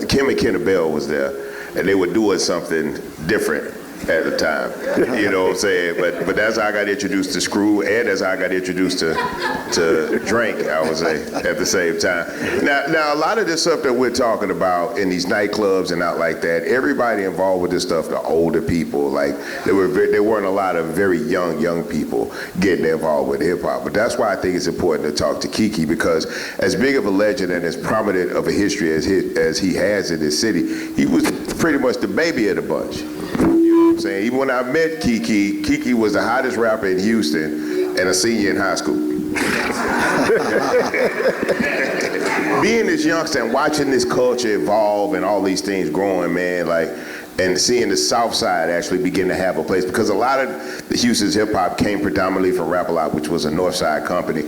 Kim and Kenna Bell was there, and they were doing something different at the time. You know what I'm saying? But that's how I got introduced to Screw, and that's how I got introduced to Drink, I would say, at the same time. Now a lot of this stuff that we're talking about in these nightclubs and out like that, everybody involved with this stuff, the older people, like there weren't a lot of very young people getting involved with hip hop. But that's why I think it's important to talk to Keke, because as big of a legend and as prominent of a history as he has in this city, he was pretty much the baby of the bunch. You know what I'm saying? Even when I met Keke was the hottest rapper in Houston and a senior in high school. Being this youngster and watching this culture evolve and all these things growing, man, like, and seeing the South Side actually begin to have a place, because a lot of the Houston's hip hop came predominantly from Rap-A-Lot, which was a North Side company,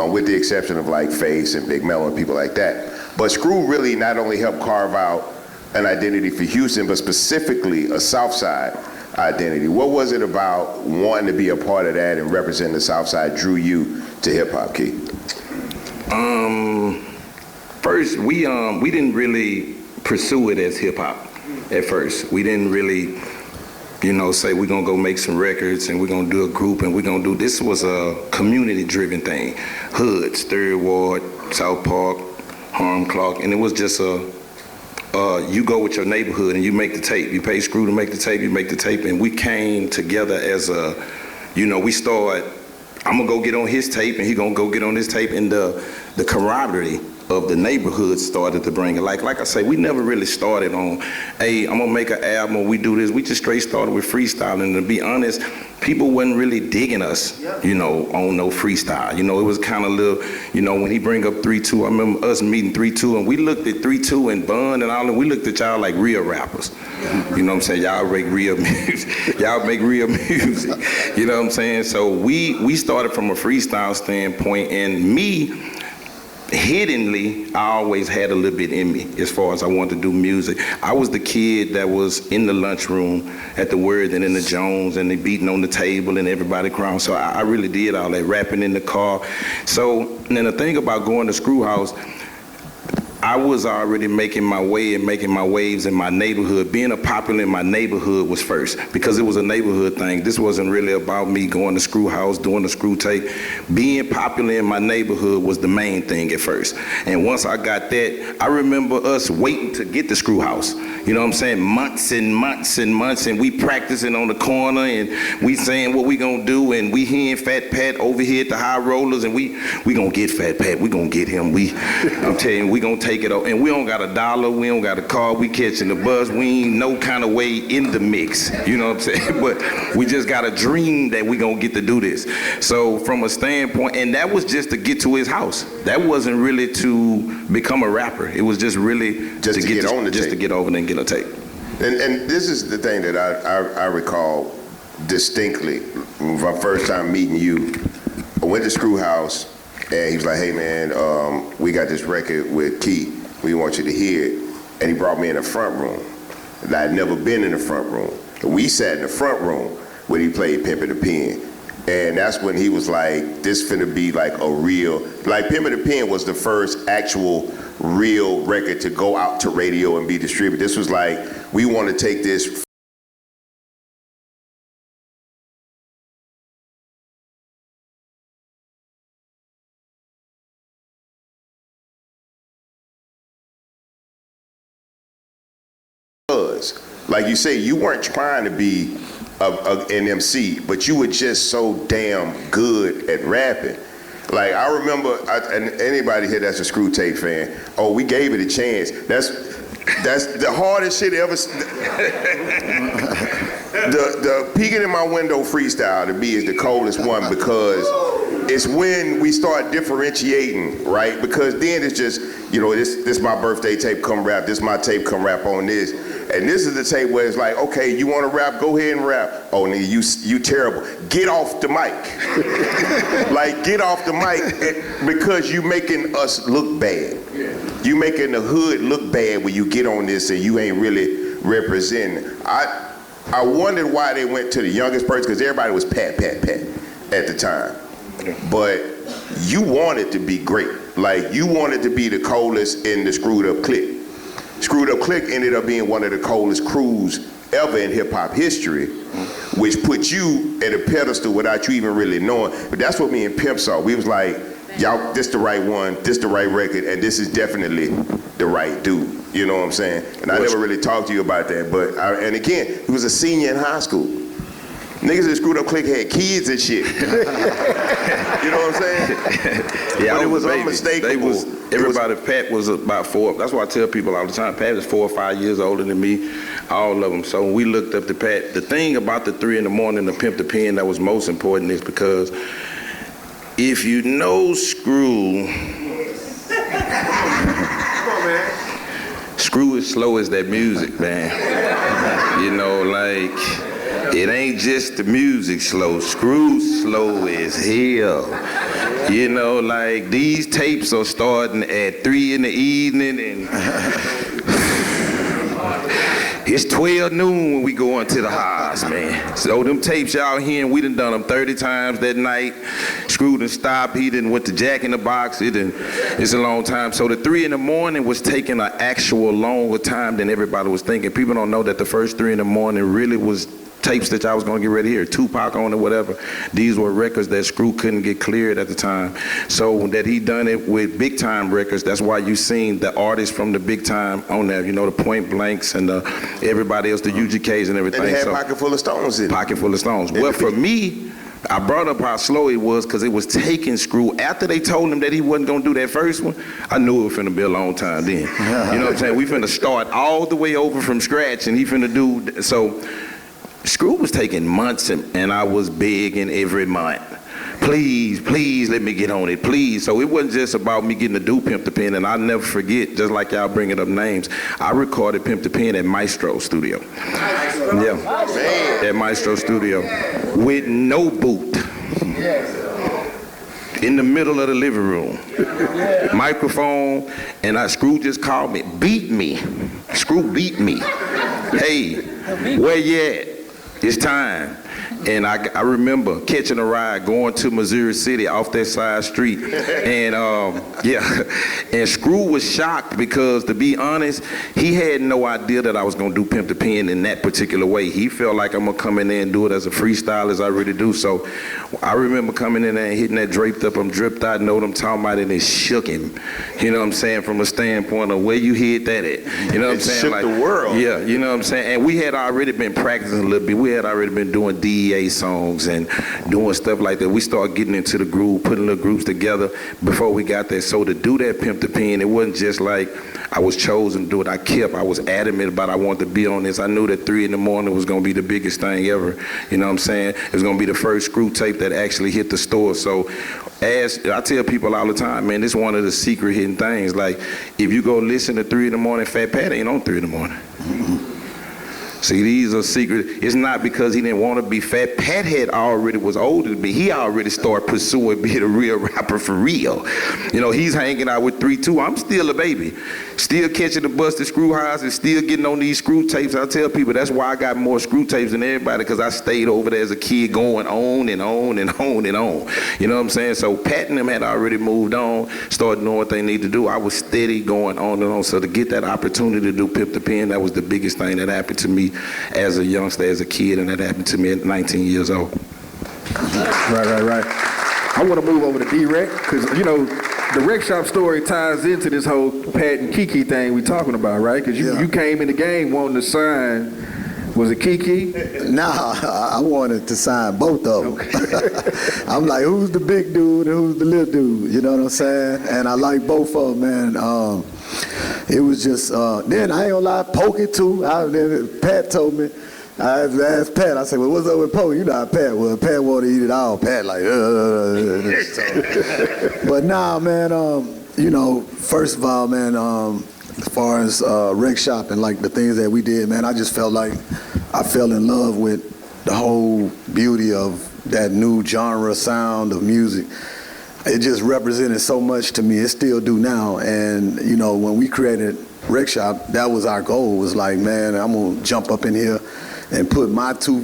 with the exception of like Face and Big Mello and people like that. But Screw really not only helped carve out an identity for Houston, but specifically a South Side identity. What was it about wanting to be a part of that and represent the South Side drew you to hip hop, Key? First, we didn't really pursue it as hip hop at first. We didn't really, say we're gonna go make some records and we're gonna do a group and we're gonna do, this was a community-driven thing. Hoods, Third Ward, South Park, Harlem Clock, and it was just you go with your neighborhood and you make the tape. You pay Screw to make the tape, you make the tape, and we came together as we started, I'm gonna go get on his tape and he gonna go get on his tape, and the camaraderie of the neighborhood started to bring it. Like I say, we never really started on, hey, I'm gonna make an album or we do this. We just straight started with freestyling. And to be honest, people wasn't really digging us, on no freestyle. It was kind of little, when he bring up 3-2, I remember us meeting 3-2 and we looked at 3-2 and Bun and all, and we looked at y'all like real rappers. You know what I'm saying? Y'all make real music. Y'all make real music. You know what I'm saying? So we started from a freestyle standpoint, and me, hiddenly, I always had a little bit in me as far as I wanted to do music. I was the kid that was in the lunchroom at the Word and in the Jones and they beating on the table and everybody crying. So I really did all that, rapping in the car. So, and then the thing about going to Screw House, I was already making my way and making my waves in my neighborhood. Being a popular in my neighborhood was first, because it was a neighborhood thing. This wasn't really about me going to Screw House, doing the Screw tape. Being popular in my neighborhood was the main thing at first. And once I got that, I remember us waiting to get the Screw House. You know what I'm saying? Months and months and months, and we practicing on the corner, and we saying what we gonna do, and we hearing Fat Pat over here at the High Rollers, and we gonna get Fat Pat, we gonna get him. I'm telling you, we gonna take it over. And we don't got $1, we don't got a car, we catching the bus, we ain't no kind of way in the mix. You know what I'm saying? But we just got a dream that we gonna get to do this. So from a standpoint, and that was just to get to his house. That wasn't really to become a rapper. It was just really just to get on the tape. Just to get over and get a tape. And this is the thing that I recall distinctly. My first time meeting you, I went to Screw House, and he was like, hey man, we got this record with Key. We want you to hear it. And he brought me in the front room. And I'd never been in the front room. We sat in the front room when he played Pimpin' the Pen. And that's when he was like, this finna be like a real, like Pimpin' the Pen was the first actual real record to go out to radio and be distributed. This was like, we want to take this like you say, you weren't trying to be an MC, but you were just so damn good at rapping. Like I remember, and anybody here that's a Screw Tape fan, oh, we gave it a chance. That's the hardest shit ever. The peeking in my window freestyle to me is the coldest one, because it's when we start differentiating, right? Because then it's just, this my birthday tape, come rap. This my tape, come rap on this. And this is the tape where it's like, okay, you want to rap? Go ahead and rap. Oh, nigga, you terrible. Get off the mic. Like, get off the mic, because you making us look bad. You making the hood look bad when you get on this and you ain't really representing. I wondered why they went to the youngest person, because everybody was Pat at the time. But you wanted to be great. Like, you wanted to be the coldest in the Screwed Up Clique. Screwed Up Clique ended up being one of the coldest crews ever in hip hop history, which put you at a pedestal without you even really knowing. But that's what me and Pimp saw. We was like, y'all, this the right one, this the right record, and this is definitely the right dude. You know what I'm saying? And I never really talked to you about that, but, and again, he was a senior in high school. Niggas that screwed up Click had kids and shit. You know what I'm saying? Yeah, but it was baby. unmistakable. Everybody, Pat was about 4. That's why I tell people all the time, Pat is 4 or 5 years older than me, all of them. So when we looked up to Pat, the thing about the 3 in the morning, the Pimp the Pen, that was most important is because if you know Screw, Screw is slow as that music, man. You know, like, it ain't just the music slow. Screw's slow as hell. You know, like, these tapes are starting at 3 in the evening and it's 12 noon when we go into the house, man. So them tapes y'all hearing, we done them 30 times that night. Screw done stopped, he done went to Jack in the Box. It's a long time. So the 3 in the morning was taking an actual longer time than everybody was thinking. People don't know that the first 3 in the morning really was tapes that y'all was gonna get ready here, Tupac on it, whatever. These were records that Screw couldn't get cleared at the time. So that he done it with Big Time Records, that's why you seen the artists from the Big Time on there, you know, the Point Blanks and everybody else, the UGKs and everything. And they had so, Pocket Full of Stones in it. Pocket Full of Stones. Well, for me, I brought up how slow it was because it was taking Screw. After they told him that he wasn't gonna do that first one, I knew it was finna be a long time then. You know what I'm saying? We finna start all the way over from scratch and he finna do, so Screw was taking months and I was begging every month. Please, please let me get on it, please. So it wasn't just about me getting to do Pimp the Pen, and I'll never forget, just like y'all bringing up names, I recorded Pimp the Pen at Maestro Studio. Yeah, at Maestro Studio with no booth. In the middle of the living room. Microphone, and Screw just called me, beat me. Screw beat me. Hey, where you at? It's time. And I remember catching a ride going to Missouri City off that side street. And and Screw was shocked because, to be honest, he had no idea that I was gonna do Pimp the Pen in that particular way. He felt like I'm gonna come in there and do it as a freestyle as I really do. So I remember coming in there and hitting that draped up, I'm dripped out, know what I'm talking about, and it shook him. You know what I'm saying? From a standpoint of where you hit that at. You know what I'm saying? Shook like the world. Yeah, you know what I'm saying? And we had already been practicing a little bit. We had already been doing DEA songs and doing stuff like that. We started getting into the groove, putting little groups together before we got there. So to do that Pimp the Pen, it wasn't just like I was chosen to do it. I was adamant about I wanted to be on this. I knew that 3 in the morning was gonna be the biggest thing ever. You know what I'm saying? It was gonna be the first Screw tape that actually hit the store. So as I tell people all the time, man, this is one of the secret hidden things. Like, if you go listen to 3 in the morning, Fat Pat ain't on 3 in the morning. See, these are secret. It's not because he didn't want to be Fat. Pat had already was older than me. He already started pursuing being a real rapper for real. You know, he's hanging out with 3-2. I'm still a baby. Still catching the busted Screw highs and still getting on these Screw tapes. I tell people that's why I got more Screw tapes than everybody, because I stayed over there as a kid going on and on and on and on. You know what I'm saying? So Pat and them had already moved on, started knowing what they need to do. I was steady going on and on. So to get that opportunity to do Pimp the Pen, that was the biggest thing that happened to me as a youngster, as a kid, and that happened to me at 19 years old. Right. I want to move over to D-Reck, because, you know, the Wreckshop story ties into this whole Pat and Keke thing we talking about, right? Because you came in the game wanting to sign, was it Keke? Nah, I wanted to sign both of them. Okay. I'm like, who's the big dude and who's the little dude? You know what I'm saying? And I like both of them, man. It was just, then I ain't gonna lie, Pokey too. Pat told me, I asked Pat, I said, well, what's up with Pokey? You know how Pat was. Pat wanted to eat it all. Pat like, But nah, man, you know, first of all, man, as far as Wreckshop and like the things that we did, man, I just felt like I fell in love with the whole beauty of that new genre sound of music. It just represented so much to me. It still do now. And, you know, when we created Wreckshop, that was our goal. It was like, man, I'm going to jump up in here and put my 2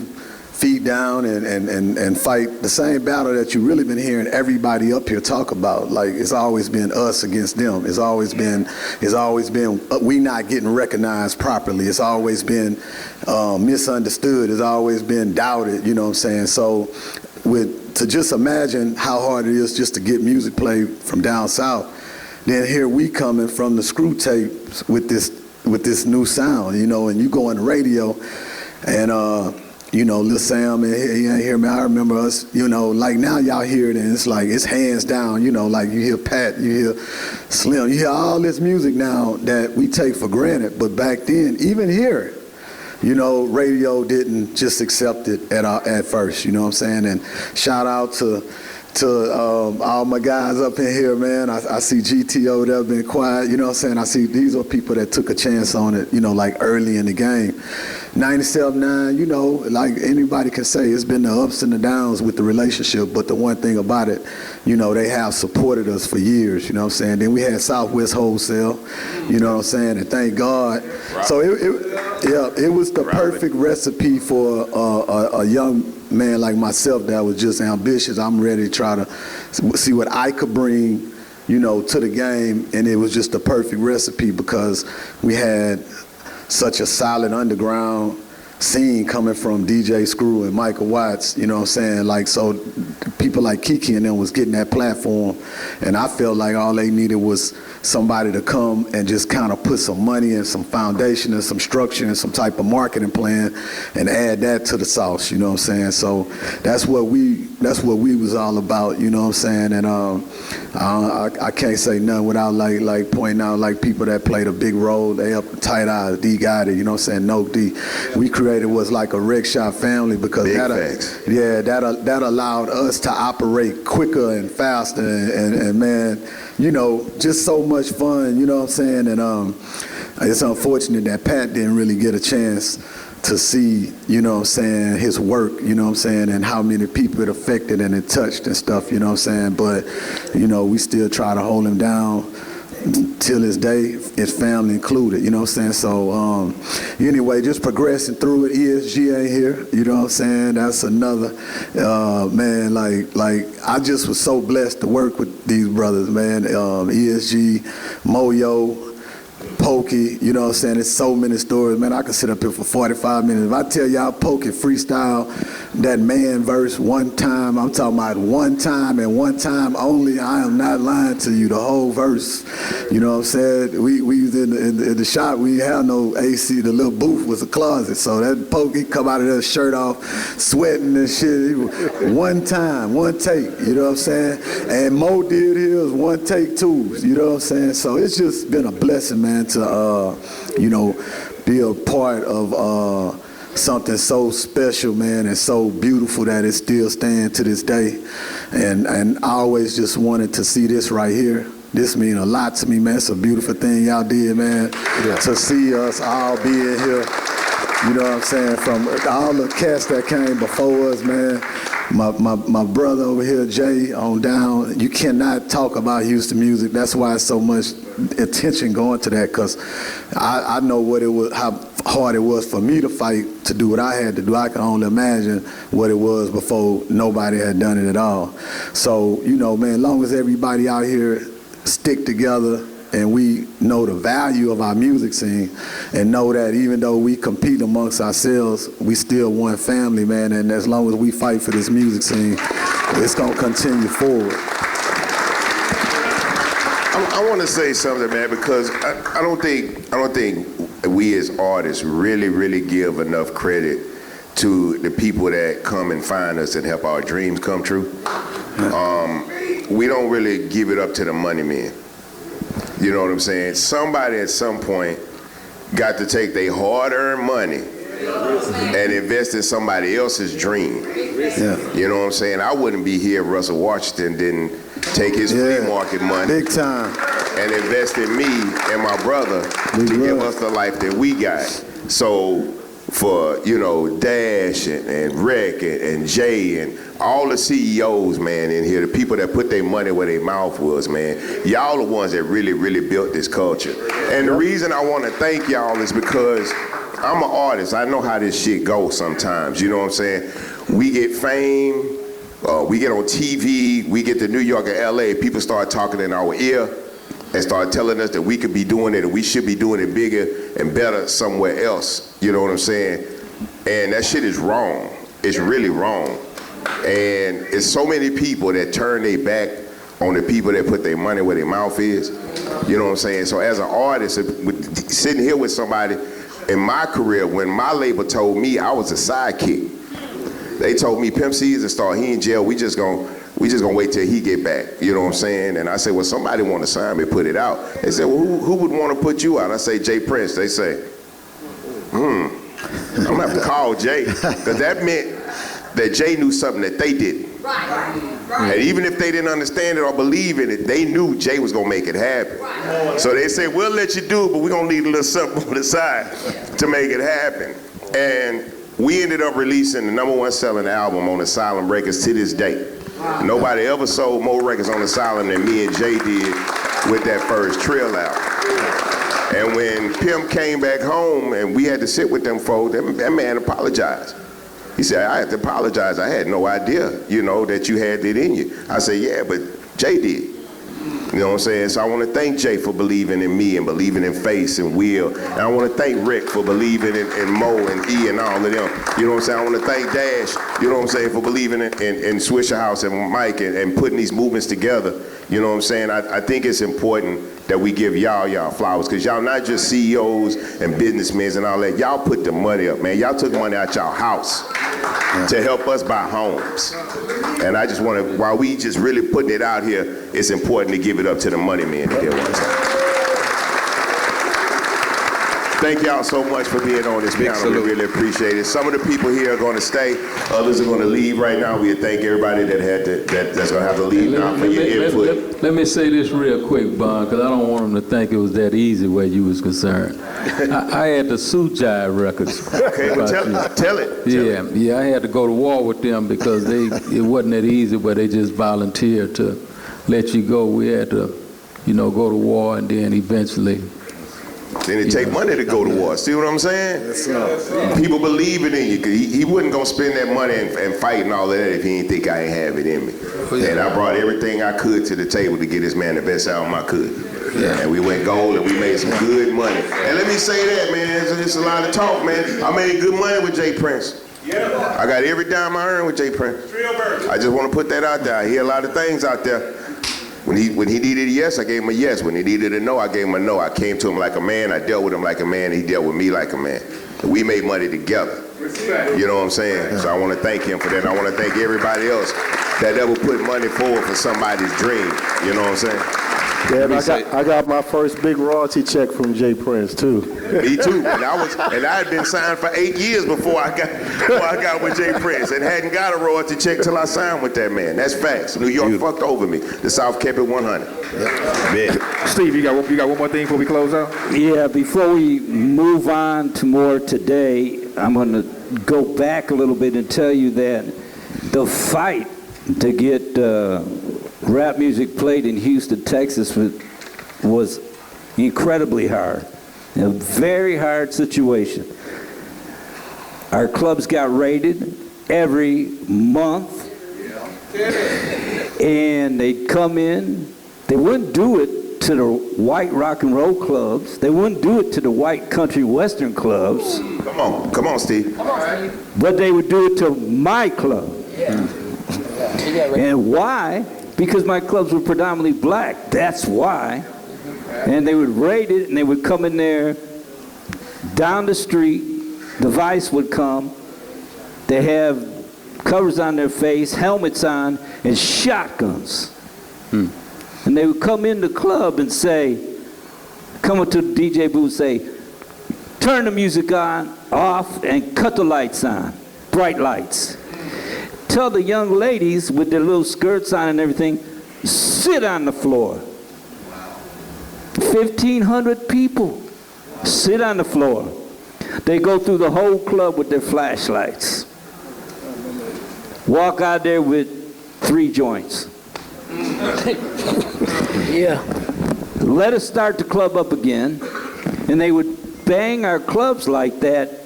feet down and fight the same battle that you really been hearing everybody up here talk about. Like, it's always been us against them. It's always been we not getting recognized properly. It's always been misunderstood. It's always been doubted, you know what I'm saying? So to just imagine how hard it is just to get music played from down south, then here we coming from the screw tapes with this new sound, you know, and you go on the radio and you know, Lil Sam, and he ain't hear me. I remember us, you know, like now y'all hear it and it's like, it's hands down, you know, like you hear Pat, you hear Slim, you hear all this music now that we take for granted. But back then, even here, you know, radio didn't just accept it at first, you know what I'm saying? And shout out to all my guys up in here, man. I see GTO there been quiet, you know what I'm saying? I see these are people that took a chance on it, you know, like early in the game. 97.9, you know, like anybody can say, it's been the ups and the downs with the relationship, but the one thing about it, you know, they have supported us for years, you know what I'm saying? Then we had Southwest Wholesale, you know what I'm saying? And thank God. So it was the perfect recipe for a young man like myself that was just ambitious. I'm ready to try to see what I could bring, you know, to the game, and it was just the perfect recipe because we had such a solid underground scene coming from DJ Screw and Michael Watts, you know what I'm saying? Like, so people like Keke and them was getting that platform, and I felt like all they needed was somebody to come and just kind of put some money and some foundation and some structure and some type of marketing plan and add that to the sauce, you know what I'm saying? So that's what we was all about, you know what I'm saying? And I can't say nothing without like pointing out like people that played a big role. They up Tight Eyes, D got it, you know what I'm saying? No D. We created what's like a Wreckshop family because that allowed us to operate quicker and faster and man, you know, just so much fun, you know what I'm saying? And it's unfortunate that Pat didn't really get a chance to see, you know what I'm saying, his work, you know what I'm saying, and how many people it affected and it touched and stuff, you know what I'm saying? But, you know, we still try to hold him down till this day, his family included, you know what I'm saying? So anyway, just progressing through it. ESG ain't here, you know what I'm saying? That's another, man, like I just was so blessed to work with these brothers, man. ESG, Moyo, Pokey, you know what I'm saying? There's so many stories, man. I could sit up here for 45 minutes. If I tell y'all Pokey freestyle that man verse one time, I'm talking about one time and one time only, I am not lying to you, the whole verse. You know what I'm saying? We was in the shop, we didn't have no AC, the little booth was a closet. So that Pokey come out of there, shirt off, sweating and shit. One time, one take, you know what I'm saying? And Mo did his one take too, you know what I'm saying? So it's just been a blessing, man, to you know, be a part of something so special, man, and so beautiful that it still stands to this day. And I always just wanted to see this right here. This mean a lot to me, man. It's a beautiful thing y'all did, man. Yeah. To see us all be in here, you know what I'm saying, from all the cats that came before us, man. My brother over here, Jay, on down, you cannot talk about Houston music. That's why it's so much attention going to that, because I know what it was, how hard it was for me to fight to do what I had to do. I can only imagine what it was before nobody had done it at all. So, you know, man, as long as everybody out here stick together and we know the value of our music scene and know that even though we compete amongst ourselves, we still one family, man, and as long as we fight for this music scene, it's gonna continue forward. I want to say something, man, because I don't think we as artists really give enough credit to the people that come and find us and help our dreams come true. We don't really give it up to the money men. You know what I'm saying? Somebody at some point got to take their hard-earned money and invest in somebody else's dream. Yeah. You know what I'm saying? I wouldn't be here if Russell Washington didn't take his flea market money big time and invest in me and my brother to give us the life that we got. So for, you know, Dash and Wreck and Jay and all the CEOs, man, in here, the people that put their money where their mouth was, man, y'all the ones that really built this culture. And the reason I want to thank y'all is because I'm an artist. I know how this shit goes sometimes. You know what I'm saying? We get fame, we get on TV, we get to New York and LA, people start talking in our ear and start telling us that we could be doing it and we should be doing it bigger and better somewhere else. You know what I'm saying? And that shit is wrong. It's really wrong. And it's so many people that turn their back on the people that put their money where their mouth is. You know what I'm saying? So as an artist, sitting here with somebody in my career, when my label told me I was a sidekick, they told me Pimp C is a star, he in jail, we just gonna wait till he get back. You know what I'm saying? And I said, well, somebody want to sign me, put it out. They said, well, who would want to put you out? I say, Jay Prince. They say, I'm gonna have to call Jay, because that meant that Jay knew something that they didn't. Right. And even if they didn't understand it or believe in it, they knew Jay was gonna make it happen. Right. So they said, we'll let you do it, but we're gonna need a little something on the side to make it happen. And we ended up releasing the #1 selling album on Asylum Records to this day. Wow. Nobody ever sold more records on Asylum than me and Jay did with that first Trill album. And when Pimp came back home and we had to sit with them folks, that man apologized. He said, I had to apologize. I had no idea, you know, that you had it in you. I said, yeah, but Jay did. You know what I'm saying? So I want to thank Jay for believing in me and believing in Face and Will. And I want to thank Rick for believing in Mo and E and all of them. You know what I'm saying? I want to thank Dash, you know what I'm saying, for believing in Swisher House and Mike and putting these movements together. You know what I'm saying? I think it's important that we give y'all flowers, because y'all not just CEOs and businessmen and all that. Y'all put the money up, man. Y'all took money out y'all house to help us buy homes. And I just want to, while we just really putting it out here, it's important to give it up to the money men that there one time. Thank y'all so much for being on this panel. We really appreciate it. Some of the people here are going to stay. Others are going to leave right now. We thank everybody that's going to have to leave now for your input. Let me say this real quick, Bon, because I don't want them to think it was that easy where you was concerned. I had to sue Jive Records. Okay, well, tell it. Yeah, I had to go to war with them because it wasn't that easy where they just volunteered to let you go. We had to, go to war, and then eventually. Then it take money to go to war. See what I'm saying? Yes, people believing in you. He wasn't going to spend that money and fight and all of that if he didn't think I ain't have it in me. And I brought everything I could to the table to get this man the best album I could. Yeah. And we went gold and we made some good money. And let me say that, man, it's a lot of talk, man. I made good money with Jay Prince. Yeah. I got every dime I earned with Jay Prince. I just want to put that out there. I hear a lot of things out there. When he needed a yes, I gave him a yes. When he needed a no, I gave him a no. I came to him like a man. I dealt with him like a man. He dealt with me like a man. And we made money together. You know what I'm saying? So I want to thank him for that. And I want to thank everybody else that ever put money forward for somebody's dream. You know what I'm saying? Yeah, I got my first big royalty check from Jay Prince too. Me too. And I had been signed for 8 years before I got with Jay Prince, and hadn't got a royalty check till I signed with that man. That's facts. New York fucked over me. The South kept it 100. Yeah. Steve, you got one more thing before we close out? Yeah, before we move on to more today, I'm going to go back a little bit and tell you that the fight to get rap music played in Houston, Texas was incredibly hard. A very hard situation. Our clubs got raided every month, and they'd come in. They wouldn't do it to the white rock and roll clubs. They wouldn't do it to the white country western clubs. Come on, Steve. But they would do it to my club. Yeah. And why? Because my clubs were predominantly black. That's why. And they would raid it, and they would come in there down the street. The Vice would come. They have covers on their face, helmets on, and shotguns. And they would come in the club and say, come up to the DJ booth and say, turn the music off, and cut the lights on, bright lights. Tell the young ladies with their little skirts on and everything, sit on the floor. 1,500 people sit on the floor. They go through the whole club with their flashlights. Walk out there with 3 joints. Yeah. Let us start the club up again, and they would bang our clubs like that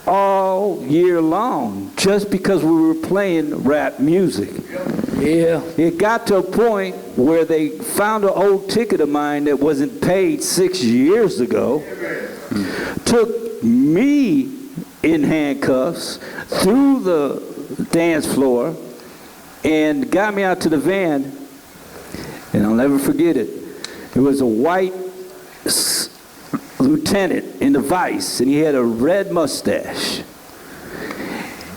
all year long just because we were playing rap music. Yeah. It got to a point where they found an old ticket of mine that wasn't paid 6 years ago, took me in handcuffs through the dance floor and got me out to the van, and I'll never forget it. It was a white lieutenant in the vice, and he had a red mustache.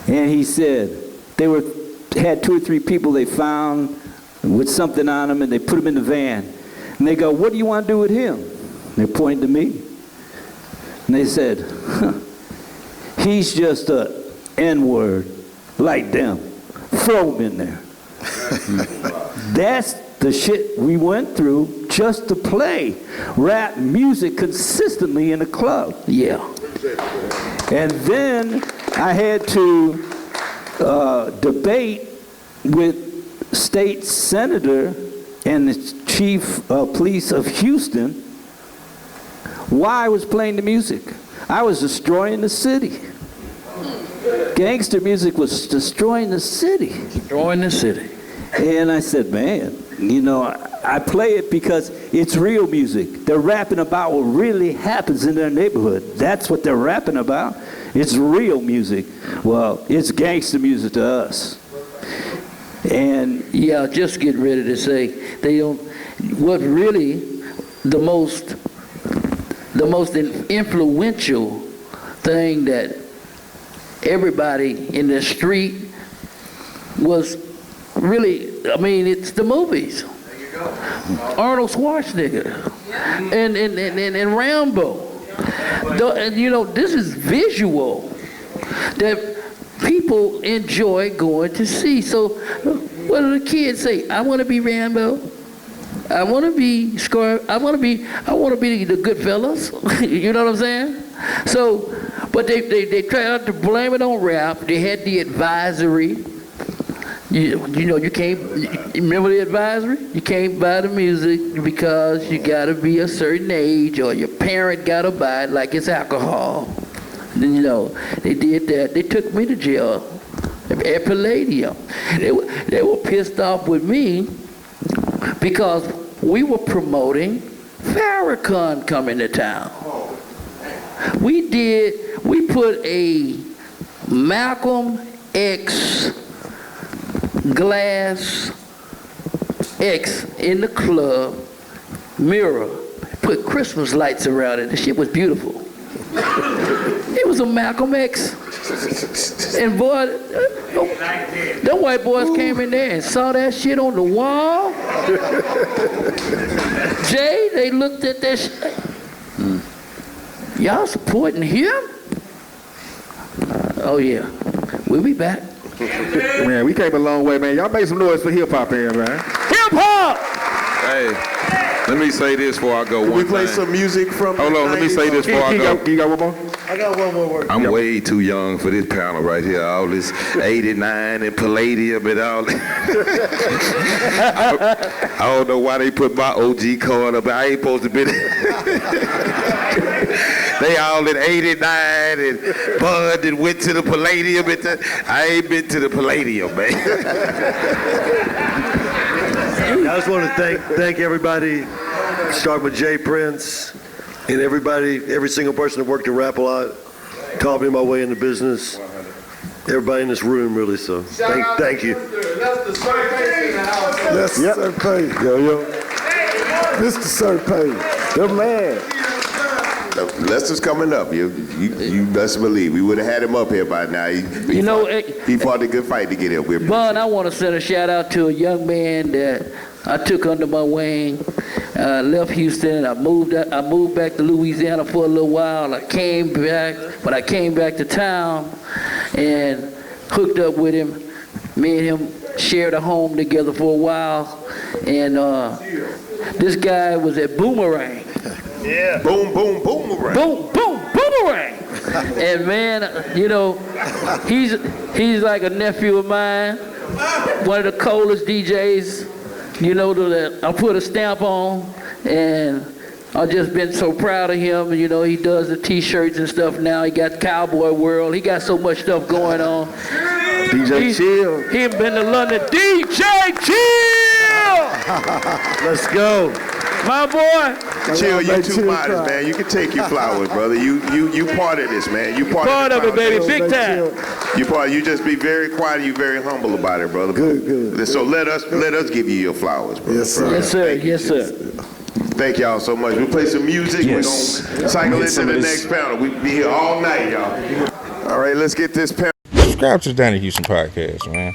And he said they had 2 or 3 people they found with something on them, and they put them in the van. And they go, "What do you want to do with him?" And they pointed to me. And they said, "He's just a N-word like them. Throw him in there." That's the shit we went through just to play rap music consistently in the club. Yeah. And then I had to debate with state senator and the chief of police of Houston why I was playing the music. I was destroying the city. Gangster music was destroying the city. Destroying the city. And I said, man, you know, I play it because it's real music. They're rapping about what really happens in their neighborhood. That's what they're rapping about. It's real music. Well, it's gangster music to us. And yeah, just get ready to say they don't. What really the most influential thing that everybody in the street was really, I mean, it's the movies. Arnold Schwarzenegger and Rambo. You know, this is visual that people enjoy going to see. So what do the kids say? I want to be Rambo. I want to be I want to be the Goodfellas. You know what I'm saying? So, but they tried to blame it on rap. They had the advisory. You know, you can't, you remember the advisory? You can't buy the music because you gotta be a certain age or your parent gotta buy it like it's alcohol. Then, you know, they did that. They took me to jail at Palladium. They were pissed off with me because we were promoting Farrakhan coming to town. We put a Malcolm X glass X in the club mirror, put Christmas lights around it. The shit was beautiful. It was a Malcolm X. And boy, them white boys came in there and saw that shit on the wall. Jay, they looked at that shit. Y'all supporting him? Oh yeah, we'll be back. Man, we came a long way, man. Y'all make some noise for hip-hop here, man. Hip-hop! Hey, let me say this before I go. Can we play some music from Hold on, let me say this before I go. You got one more? I got one more word. I'm way too young for this panel right here. All this 89 and Palladium and all that. I don't know why they put my OG card up. I ain't supposed to be there. They all in 89 and Bud and went to the Palladium. I ain't been to the Palladium, man. I just want to thank everybody, starting with Jay Prince and everybody, every single person that worked at Rap a Lot, taught me my way into business. Everybody in this room, really, so thank you. Lester Serpay in the house. Lester Serpay. Yo. Mr. Serpay. The man. Lester's coming up. You best believe. We would have had him up here by now. He fought a good fight to get here. Bun, I want to send a shout out to a young man that I took under my wing. Left Houston. I moved back to Louisiana for a little while. I came back, but I came back to town and hooked up with him. Me and him shared a home together for a while. And this guy was at Boomerang. Yeah. Boom, boom, boomerang. Boom, boom, boomerang. And man, you know, he's like a nephew of mine. One of the coolest DJs, you know, that I put a stamp on. And I've just been so proud of him. You know, he does the T-shirts and stuff now. He got Cowboy World. He got so much stuff going on. DJ Chill. He been to London. DJ Chill! Let's go. My boy. Chill, you too modest, man. You can take your flowers, brother. You part of this, man. You part of it, baby. Big time. You just be very quiet. You very humble about it, brother. Good. So let us give you your flowers, brother. Yes, sir. Yes, sir. Yes, sir. Thank y'all so much. We'll play some music. Yes. We're gonna cycle into the next panel. We'll be here all night, y'all. All right, let's get this panel. Subscribe to the Danny Houston podcast, man.